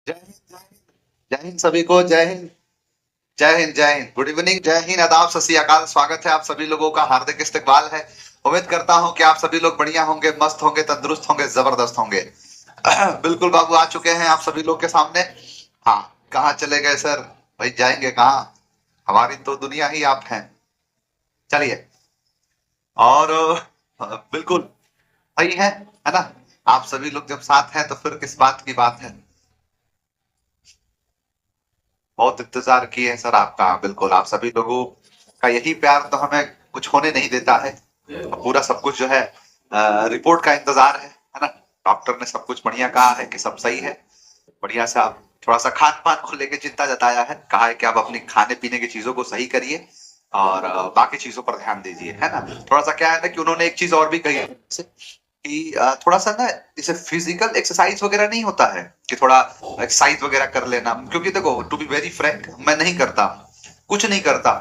जय हिंद, जय हिंद। जय हिंद सभी को, जय हिंद। जय हिंद, जय हिंद, गुड इवनिंग, जय हिंद, आदाब, सत श्री अकाल। स्वागत है आप सभी लोगों का, हार्दिक इस्तकबाल है। उम्मीद करता हूं कि आप सभी लोग बढ़िया होंगे, मस्त होंगे, तंदुरुस्त होंगे, जबरदस्त होंगे। बिल्कुल बाबू आ चुके हैं आप सभी लोग के सामने। हाँ, कहाँ चले गए सर? भाई जाएंगे कहाँ? हमारी तो दुनिया ही आप हैं। चलिए। और बिल्कुल सही है ना? आप सभी लोग जब साथ हैं तो फिर किस बात की बात है। बहुत इंतजार किए हैं सर आपका। बिल्कुल आप सभी लोगों का यही प्यार तो हमें कुछ होने नहीं देता है। पूरा सब कुछ जो है रिपोर्ट का इंतजार है ना? डॉक्टर ने सब कुछ बढ़िया कहा है कि सब सही है। बढ़िया से आप थोड़ा सा खान पान को लेके चिंता जताया है, कहा है कि आप अपनी खाने पीने की चीजों को सही करिए और बाकी चीजों पर ध्यान दीजिए, है ना? थोड़ा सा क्या है ना कि उन्होंने एक चीज और भी कही है कि थोड़ा सा ना जैसे फिजिकल एक्सरसाइज वगैरह नहीं होता है कि थोड़ा एक्सरसाइज वगैरह कर लेना, क्योंकि देखो टू बी वेरी फ्रैंक मैं नहीं करता, कुछ नहीं करता।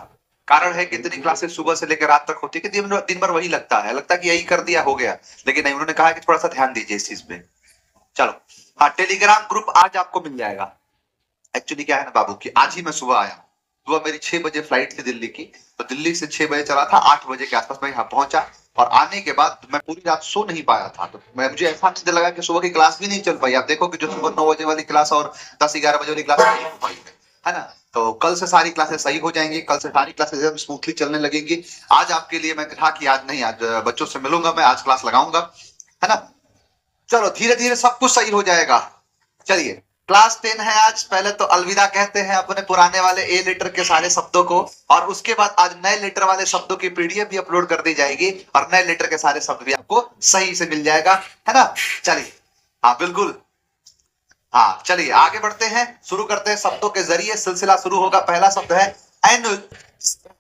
कारण है कि इतनी क्लासेस सुबह से लेकर रात तक होती है कि दिन भर वही लगता है कि यही कर दिया हो गया। लेकिन नहीं, उन्होंने कहा कि थोड़ा सा ध्यान दीजिए इस चीज पे। चलो। हाँ, टेलीग्राम ग्रुप आज आपको मिल जाएगा। एक्चुअली क्या है ना बाबू कि आज ही मैं सुबह आया। सुबह मेरी 6 बजे फ्लाइट थी दिल्ली की। तो दिल्ली से 6 बजे चला था, 8 बजे के आसपास मैं यहाँ पहुंचा। और आने के बाद मैं पूरी रात सो नहीं पाया था, तो मैं मुझे ऐसा नहीं लगा कि सुबह की क्लास भी नहीं चल पाई। आप देखो कि जो सुबह 9 बजे वाली क्लास और 10-11 बजे वाली क्लास नहीं हो पाई है ना? तो कल से सारी क्लासेस सही हो जाएंगी, कल से सारी क्लासेस एकदम स्मूथली चलने लगेंगी। आज आपके लिए मैं कहा कि आज नहीं, आज बच्चों से मिलूंगा, मैं आज क्लास लगाऊंगा, है ना? चलो धीरे धीरे सब कुछ सही हो जाएगा। चलिए। क्लास 10 है आज। पहले तो अलविदा कहते हैं अपने पुराने वाले ए लेटर के सारे शब्दों को। और उसके बाद आज नए लेटर वाले शब्दों की पीडीएफ भी अपलोड कर दी जाएगी और नए लेटर के सारे शब्द भी आपको सही से मिल जाएगा, है ना? चलिए। हाँ बिल्कुल। हाँ चलिए आगे बढ़ते हैं, शुरू करते हैं शब्दों के जरिए। सिलसिला शुरू होगा। पहला शब्द है एनुअल।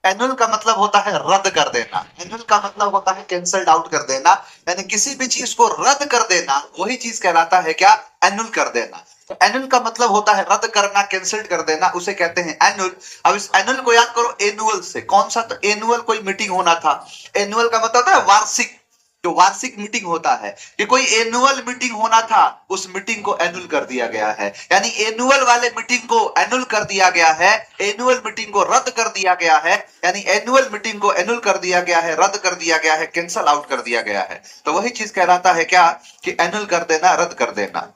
एनुअल का मतलब होता है रद्द कर देना। एनुअल का मतलब होता है कैंसल्ड आउट कर देना। यानी किसी भी चीज को रद्द कर देना, वही चीज कहलाता है क्या? एनुअल कर देना। तो एनुअल का मतलब होता है रद्द करना, कैंसल्ड कर देना, उसे कहते हैं एनुअल। अब इस एनुअल को याद करो एनुअल से। कौन सा? तो एनुअल कोई मीटिंग होना था। एनुअल का मतलब होता है वार्षिक। जो वार्षिक मीटिंग होता है कि कोई एनुअल मीटिंग होना था, उस मीटिंग को एनुअल कर दिया गया है। यानी एनुअल वाले मीटिंग को एनुअल कर दिया गया है, एनुअल मीटिंग को रद्द कर दिया गया है। यानी एनुअल मीटिंग को एनुअल कर दिया गया है, रद्द कर दिया गया है, कैंसल आउट कर दिया गया है। तो वही चीज कहलाता है क्या? कि एनुअल कर देना, रद्द कर देना।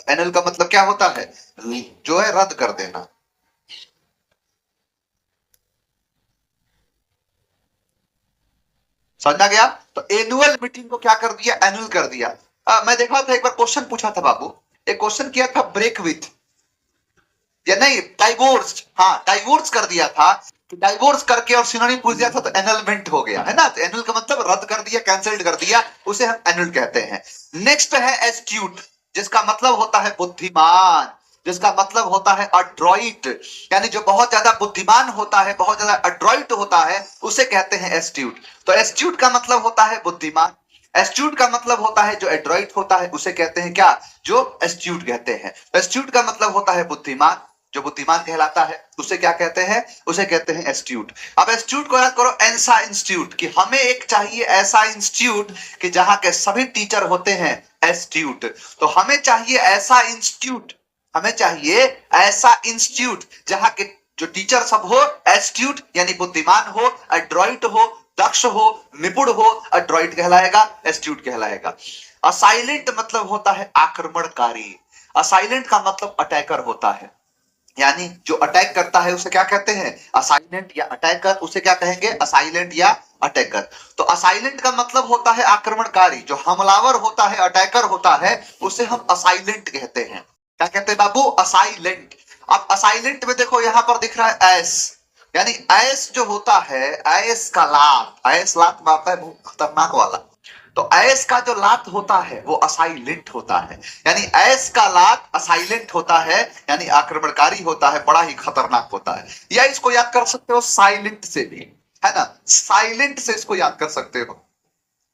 एनुअल का मतलब क्या होता है? जो है रद्द कर देना। समझा गया? तो एनुअल मीटिंग को क्या कर दिया? एनुअल कर दिया। मैं देखा था एक बार क्वेश्चन पूछा था बाबू। एक क्वेश्चन किया था ब्रेक विथ, या नहीं डाइवोर्स। हाँ डाइवोर्स कर दिया था। कि डाइवोर्स करके और सिनोनिम पूछ दिया था तो एनुअलमेंट हो गया, है ना? तो एनुअल का मतलब रद्द कर दिया, कैंसिल्ड कर दिया, उसे हम एनुअल कहते हैं। नेक्स्ट है एस्ट्यूट, जिसका मतलब होता है बुद्धिमान, जिसका मतलब होता है अड्रॉइट। यानी जो बहुत ज्यादा बुद्धिमान होता है, बहुत ज्यादा अड्रॉइट होता है, उसे कहते हैं एस्ट्यूट। तो एस्ट्यूट का मतलब होता है बुद्धिमान। एस्ट्यूट का मतलब होता है जो एड्रॉइट होता है, उसे कहते हैं क्या? जो एस्ट्यूट कहते हैं। एस्ट्यूट का मतलब होता है बुद्धिमान। जो बुद्धिमान कहलाता है उसे क्या कहते हैं? उसे कहते हैं एस्ट्यूट। अब एस्ट्यूट को याद करो, ऐसा इंस्टीट्यूट कि हमें एक चाहिए ऐसा इंस्टीट्यूट कि जहां के सभी टीचर होते हैं एस्ट्यूट। तो हमें चाहिए ऐसा इंस्टीट्यूट, हमें चाहिए ऐसा इंस्टीट्यूट जहां के जो टीचर सब हो एस्ट्यूट, यानी बुद्धिमान हो, एड्रॉइट हो, दक्ष हो, निपुण हो, एड्रॉइट कहलाएगा, एस्ट्यूट कहलाएगा। असाइलेंट मतलब होता है आक्रमणकारी। असाइलेंट का मतलब अटैकर होता है। यानी जो अटैक करता है उसे क्या कहते हैं? असाइलेंट या अटैकर। उसे क्या कहेंगे? असाइलेंट या अटैकर। तो असाइलेंट का मतलब होता है आक्रमणकारी। जो हमलावर होता है, अटैकर होता है, उसे हम असाइलेंट कहते हैं। क्या कहते हैं बाबू? असाइलेंट। अब असाइलेंट में देखो यहां पर दिख रहा है एस। यानी एस जो होता है, एस का लात, एस लात मारता है बहुत खतरनाक वाला। तो एस का जो लात होता है वो असाइलेंट होता है। यानी एस का लात असाइलेंट होता है, यानी आक्रमणकारी होता है, बड़ा ही खतरनाक होता है। या इसको याद कर सकते हो साइलेंट से भी, है ना? साइलेंट से इसको याद कर सकते हो।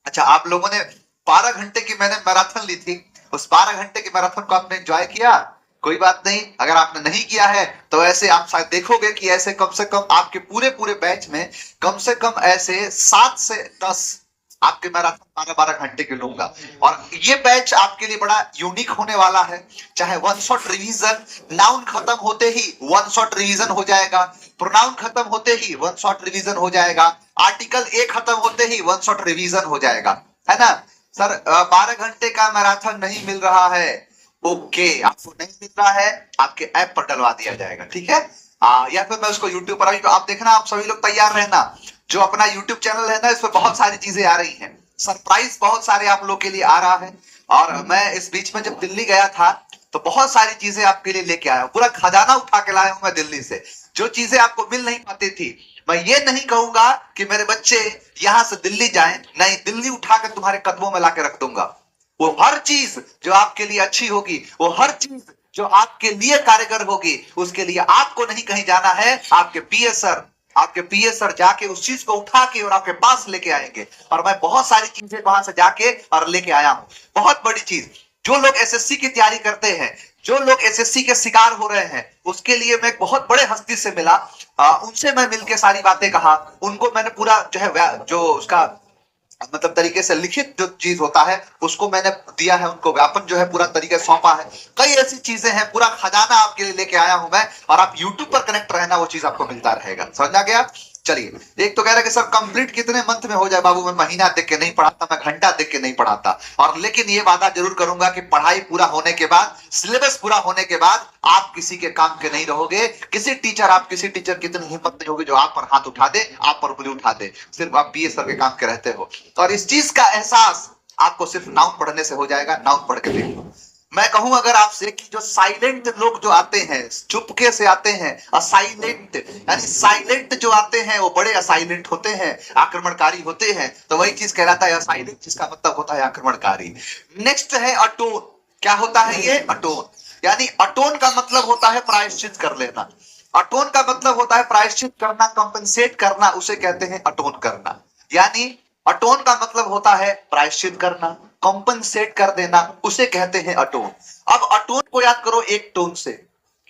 अच्छा, आप लोगों ने 12 घंटे की मैंने मैराथन ली थी। उस 12 घंटे की मैराथन को आपने एंजॉय किया? कोई बात नहीं, अगर आपने नहीं किया है तो ऐसे आप शायद देखोगे कि ऐसे कम से कम आपके पूरे पूरे बैच में कम से कम ऐसे 7 से 10 आपके मैराथन 12-12 घंटे के लूंगा। और ये बैच आपके लिए बड़ा यूनिक होने वाला है। चाहे वन शॉट रिवीजन, नाउन खत्म होते ही वन शॉट रिवीजन हो जाएगा, प्रोनाउन खत्म होते ही वन शॉट रिवीजन हो जाएगा, आर्टिकल ए खत्म होते ही वन शॉट रिवीजन हो जाएगा, है ना। सर 12 घंटे का मैराथन नहीं मिल रहा है, ओके, आपको नहीं मिल रहा है, आपके ऐप पर डलवा दिया जाएगा, ठीक है। या फिर मैं उसको यूट्यूब पर, अभी तो आप देखना, आप सभी लोग तैयार रहना। जो अपना यूट्यूब चैनल है ना, इस पर बहुत सारी चीजें आ रही हैं, सरप्राइज बहुत सारे आप लोग के लिए आ रहा है। और मैं इस बीच में जब दिल्ली गया था तो बहुत सारी चीजें आपके लिए लेके आया हूं, पूरा खजाना उठा के लाया हूं मैं दिल्ली से, जो चीजें आपको मिल नहीं पाती थी। मैं ये नहीं कहूंगा कि मेरे बच्चे यहां से दिल्ली जाएं, नहीं, दिल्ली उठा के तुम्हारे कदमों में लाके रख दूंगा। वो हर चीज जो आपके लिए अच्छी होगी, वो हर चीज जो आपके लिए कारगर होगी, उसके लिए आपको नहीं कहीं जाना है, आपके पीए सर जाके उस चीज को उठा के और आपके पास लेके आएंगे। और मैं बहुत सारी चीजें वहां से जाके और लेके आया हूं, बहुत बड़ी चीज। जो लोग एसएससी की तैयारी करते हैं, जो लोग एसएससी के शिकार हो रहे हैं, उसके लिए मैं बहुत बड़े हस्ती से मिला, उनसे मैं मिलके सारी बातें कहा, उनको मैंने पूरा जो है जो उसका मतलब तरीके से लिखित जो चीज होता है उसको मैंने दिया है, उनको व्यापन जो है पूरा तरीके से सौंपा है। कई ऐसी चीजें हैं, पूरा खजाना आपके लिए लेके आया हूं मैं, और आप यूट्यूब पर कनेक्ट रहना, वो चीज आपको मिलता रहेगा, समझ गया। चलिए, एक तो कह रहे कि सर कंप्लीट कितने मंथ में हो जाए बाबू, मैं महीना देख के नहीं पढ़ाता, मैं घंटा देख के नहीं पढ़ाता। और लेकिन ये वादा जरूर करूंगा कि पढ़ाई पूरा होने के बाद, सिलेबस पूरा होने के बाद आप किसी के काम के नहीं रहोगे। किसी टीचर की इतनी हिम्मत नहीं होगी जो आप पर हाथ उठा दे, आप पर उंगली उठा दे, सिर्फ आप पीए सर के काम के रहते हो। और इस चीज का एहसास आपको सिर्फ नाउन पढ़ने से हो जाएगा, नाउन पढ़ के देखो। मैं कहूं अगर आपसे कि जो साइलेंट लोग जो आते हैं, चुपके से आते हैं, असाइलेंट, यानी साइलेंट जो आते हैं वो बड़े असाइलेंट होते हैं, आक्रमणकारी होते हैं, तो वही चीज कहलाता है असाइलेंट, जिसका मतलब होता है आक्रमणकारी। नेक्स्ट है अटोन। क्या होता है ये अटोन? यानी अटोन का मतलब होता है प्रायश्चित कर लेना। अटोन का मतलब होता है प्रायश्चित करना, कंपनसेट करना, उसे कहते हैं अटोन करना। यानी अटोन का मतलब होता है प्रायश्चित करना, कंपनसेट कर देना, उसे कहते हैं अटोन। अब अटोन को याद करो एक टोन से।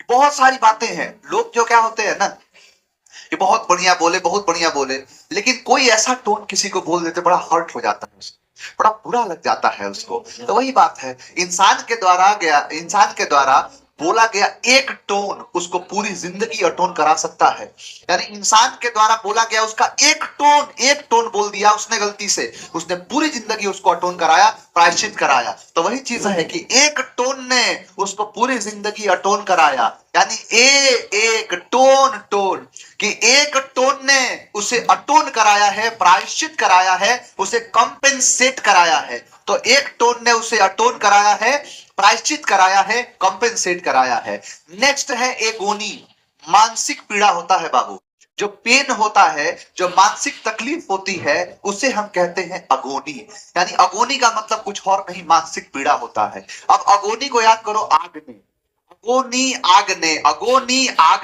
बहुत सारी बातें हैं, लोग जो क्या होते हैं ना, ये बहुत बढ़िया बोले, बहुत बढ़िया बोले, लेकिन कोई ऐसा टोन किसी को बोल देते बड़ा हर्ट हो जाता है उसको, बड़ा बुरा लग जाता है उसको। तो वही बात है, इंसान के द्वारा बोला गया एक टोन उसको पूरी जिंदगी अटोन करा सकता है। यानी इंसान के द्वारा बोला गया उसका एक टोन बोल दिया उसने गलती से, उसने पूरी जिंदगी उसको अटोन कराया, प्रायश्चित कराया। तो वही चीज है कि एक टोन ने उसको पूरी जिंदगी अटोन कराया। यानी एक टोन टोन कि एक टोन ने उसे अटोन कराया है, प्रायश्चित कराया है, उसे कंपेंसेट कराया है। तो एक टोन ने उसे अटोन कराया है, प्रायश्चित कराया है, कंपेंसेट कराया है। नेक्स्ट है एगोनी। मानसिक पीड़ा होता है बाबू, जो पेन होता है, जो मानसिक तकलीफ होती है, उसे हम कहते हैं अगोनी। यानी अगोनी का मतलब कुछ और नहीं, मानसिक पीड़ा होता है। अब अगोनी को याद करो आग ने, अगोनी आग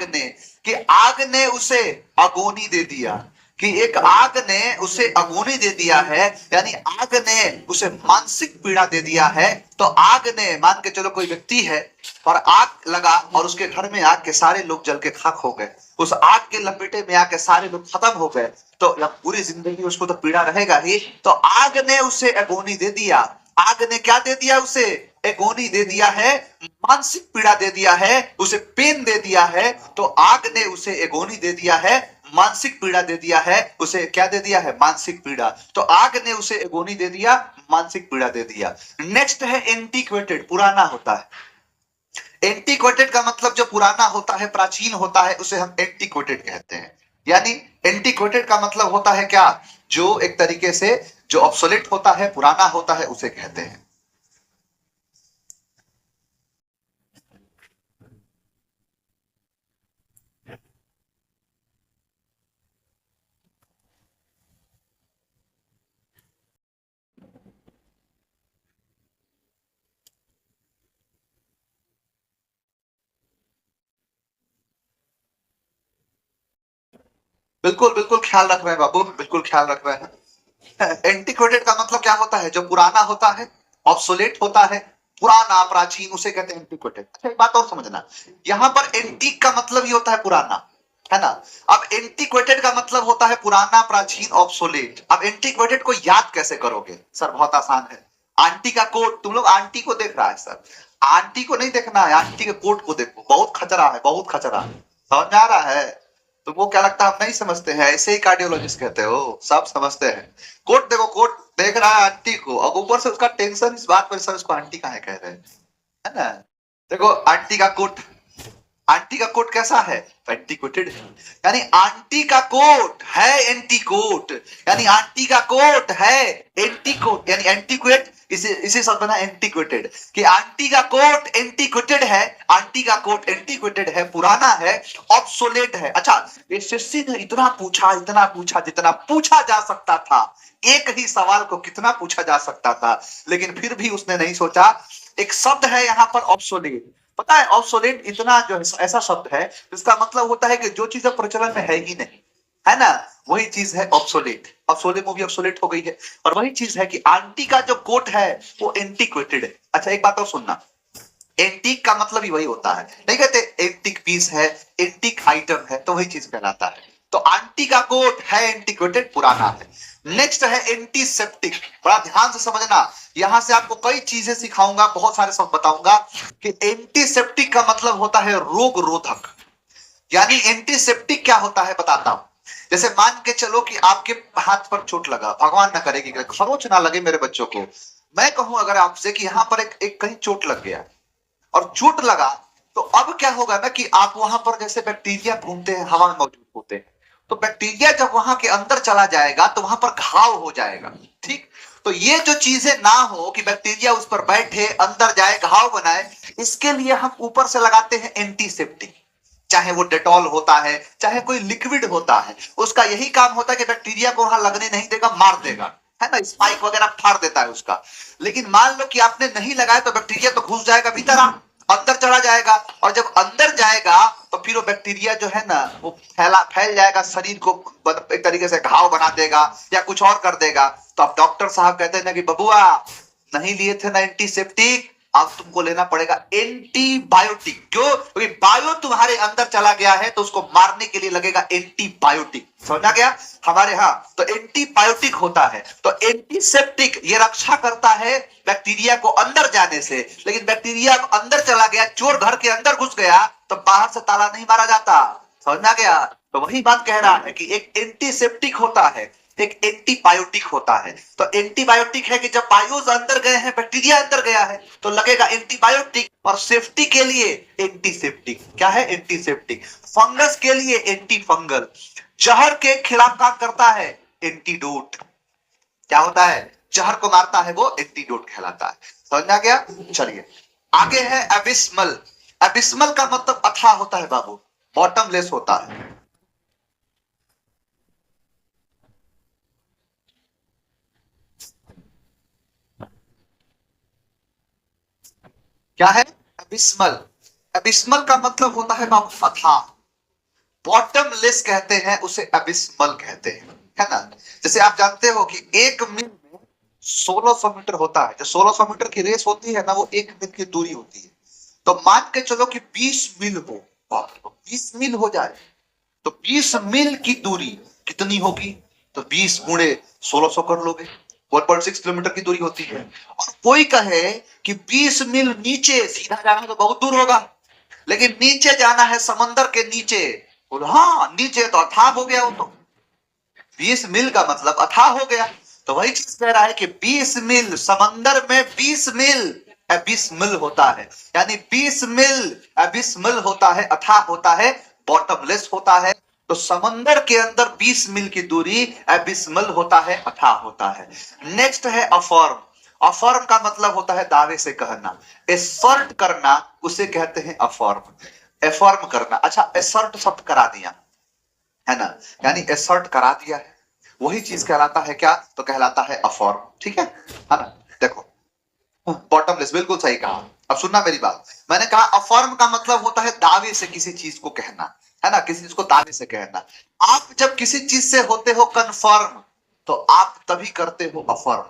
ने, कि आग ने उसे अगोनी दे दिया, कि एक आग ने उसे अगोनी दे दिया है, यानी आग ने उसे मानसिक पीड़ा दे दिया है। तो आग ने, मान के चलो कोई व्यक्ति है और आग लगा और उसके घर में आग के सारे लोग जल के खाक हो गए, उस आग के लपेटे में आके सारे लोग खत्म हो गए, तो पूरी जिंदगी उसको तो पीड़ा रहेगा ही। तो आग ने उसे अगोनी दे दिया। आग ने क्या दे दिया उसे? एगोनी दे दिया है, मानसिक पीड़ा दे दिया है, उसे पेन दे दिया है। तो आग ने उसे एगोनी दे दिया है, मानसिक पीड़ा दे दिया है, उसे क्या दे दिया है? मानसिक पीड़ा। तो आग ने उसे एगोनी दे दिया, मानसिक पीड़ा दे दिया। नेक्स्ट है एंटीक्वेटेड, पुराना होता है। एंटीक्वेटेड का मतलब जो पुराना होता है, प्राचीन होता है, उसे हम एंटीक्वेटेड कहते हैं। यानी एंटीक्वेटेड का मतलब होता है क्या? जो एक तरीके से जो ऑब्सोलेट होता है, पुराना होता है, उसे कहते हैं। बिल्कुल बिल्कुल ख्याल रख रहे हैं बाबू, बिल्कुल ख्याल रख रहे हैं। एंटीक्वेटेड का मतलब क्या होता है? जो पुराना होता है, ऑब्सोलेट होता है, पुराना, प्राचीन, उसे कहते हैं एंटीक्वेटेड। अच्छा, एक बात और समझना, यहाँ पर एंटीक का मतलब ये होता है पुराना, है ना। अब एंटीक्वेटेड का मतलब होता है पुराना, प्राचीन, ऑब्सोलेट। अब एंटीक्वेटेड को याद कैसे करोगे सर? बहुत आसान है। आंटी का कोट, तुम लोग आंटी को देख रहा है सर, आंटी को नहीं देखना है, आंटी के कोट को देखो, बहुत खतरा है, बहुत खतरा है। समझ में आ रहा है? तुमको क्या लगता है हम नहीं समझते हैं? ऐसे ही कार्डियोलॉजिस्ट कहते हो, सब समझते हैं। कोट देखो, कोट देख रहा है आंटी को, अब ऊपर से उसका टेंशन इस बात पर, सर उसको आंटी काहे कह रहे हैं, है ना। देखो आंटी का कोट, आंटी का कोट कैसा है? एंटीकोटेड है। यानी आंटी का कोट है एंटीकोट, यानी आंटी का कोट है एंटीकोट, यानी एंटीक्वेट, इसे इसे शब्द बना एंटीक्वेटेड, कि आंटी का कोट एंटीक्वेटेड है, आंटी का कोट एंटीक्वेटेड है, पुराना है, ऑब्सोलेट है। अच्छा, एसएससी ने इतना पूछा, इतना पूछा, जितना पूछा जा सकता था, एक ही सवाल को कितना पूछा जा सकता था, लेकिन फिर भी उसने नहीं सोचा। एक शब्द है यहाँ पर ऑब्सोलेट, पता है ऑब्सोलेट इतना जो है ऐसा शब्द है जिसका मतलब होता है कि जो चीज अब प्रचलन में है ही नहीं, है ना, वही चीज है ऑब्सोलेट। ऑब्सोलेट मूवी ऑब्सोलेट हो गई है। और वही चीज है कि आंटी का जो कोट है वो एंटीक्वेटेड है। अच्छा एक बात और सुनना, एंटीक का मतलब ही वही होता है, नहीं कहते एंटीक पीस है, एंटीक आइटम है, तो वही चीज कहलाता है। तो आंटी का कोट है एंटीक्वेटेड, पुराना है। नेक्स्ट है एंटीसेप्टिक, बड़ा ध्यान से समझना, यहां से आपको कई चीजें सिखाऊंगा, बहुत सारे शब्द बताऊंगा कि एंटीसेप्टिक का मतलब होता है रोग रोधक। यानी एंटीसेप्टिक क्या होता है बताता हूं। जैसे मान के चलो कि आपके हाथ पर चोट लगा, भगवान ना करे कि खरोच ना लगे मेरे बच्चों को, मैं कहूं अगर आपसे कि यहां पर एक कहीं चोट लग गया और चोट लगा, तो अब क्या होगा ना कि आप वहां पर जैसे बैक्टीरिया घूमते हैं, हवा में मौजूद होते हैं, तो बैक्टीरिया जब वहां के अंदर चला जाएगा तो वहां पर घाव हो जाएगा। ठीक, तो ये जो चीजें ना हो कि बैक्टीरिया उस पर बैठे, अंदर जाए, घाव बनाए, इसके लिए हम ऊपर से लगाते हैं एंटीसेप्टिक। चाहे वो डेटॉल होता है, चाहे कोई लिक्विड होता है, उसका यही काम होता है कि बैक्टीरिया को वहां लगने नहीं देगा, मार देगा, है ना, स्पाइक वगैरह फाड़ देता है उसका। लेकिन मान लो कि आपने नहीं लगाया तो बैक्टीरिया तो घुस जाएगा भीतर, अंदर चला जाएगा, और जब अंदर जाएगा तो फिर वो बैक्टीरिया जो है ना वो फैल जाएगा, शरीर को एक तरीके से घाव बना देगा या कुछ और कर देगा। तो अब डॉक्टर साहब कहते हैं ना कि बबुआ नहीं लिए थे ना एंटीसेप्टिक, अब तुमको लेना पड़ेगा एंटीबायोटिक। क्यों? क्योंकि बायो तुम्हारे अंदर चला गया है तो उसको मारने के लिए लगेगा एंटीबायोटिक। समझा गया हमारे? हाँ, तो एंटीबायोटिक होता है। तो एंटीसेप्टिक ये रक्षा करता है बैक्टीरिया को अंदर जाने से, लेकिन बैक्टीरिया अंदर चला गया, चोर घर के अंदर घुस गया, तो बाहर से ताला नहीं मारा जाता। समझ गया? तो वही बात कह रहा है कि एक एंटीसेप्टिक होता है, एक एंटीबायोटिक होता है। तो एंटीबायोटिक है कि जब बायोस अंदर गए हैं, बैक्टीरिया अंदर गया है, तो लगेगा एंटीबायोटिक, और सेफ्टी के लिए एंटीसेप्टिक। क्या है? एंटीसेप्टिक। फंगस के लिए एंटी फंगल, जहर के खिलाफ काम करता है एंटीडोट। क्या होता है? जहर को मारता है वो, एंटीडोट कहलाता है। समझ आ गया? चलिए आगे है एबिस्मल। एबिस्मल का मतलब अथाह होता है बाबू, बॉटमलेस होता है। क्या है? एबिस्मल। एबिस्मल का मतलब होता है बाबू अथाह, बॉटमलेस कहते हैं उसे, एबिस्मल कहते हैं, है ना। जैसे आप जानते हो कि एक मील में 1600 मीटर होता है, जो 1600 मीटर की रेस होती है ना, वो एक मील की दूरी होती है। तो मान के चलो कि 20 मील हो, 20 मील हो जाए, तो 20 मील की दूरी कितनी होगी? तो 20 गुणे 1600 कर लोगे, 1.6 किलोमीटर की दूरी होती है। और कोई कहे कि 20 मील नीचे सीधा जाना तो बहुत दूर होगा, लेकिन नीचे जाना है समंदर के नीचे, बोलो हाँ नीचे तो अथाह हो गया, वो तो 20 मील का मतलब अथाह हो गया। तो वही चीज कह रहा है कि 20 मील समंदर में, 20 मील एबिस्मल होता है, यानी 20 मील एबिस्मल होता है, अथाह होता है, बॉटमलेस होता है। तो समंदर के अंदर 20 मील की दूरी एबिस्मल होता है, अथाह होता है। नेक्स्ट है अफर्म। अफर्म का मतलब होता है दावे से कहना, एसर्ट करना, उसे कहते हैं अफर्म। एफर्म करना। अच्छा, एसर्ट शब्द करा दिया है ना, यानी एसर्ट करा दिया है, वही चीज कहलाता है क्या? तो कहलाता है अफॉर्म। ठीक है ना। देखो बॉटमलेस, बिल्कुल सही कहा। अब सुनना मेरी बात, मैंने कहा अफर्म का मतलब होता है दावे से किसी चीज को कहना, है ना, किसी चीज को दावे से कहना। आप जब किसी चीज से होते हो कंफर्म, तो आप तभी करते हो अफर्म।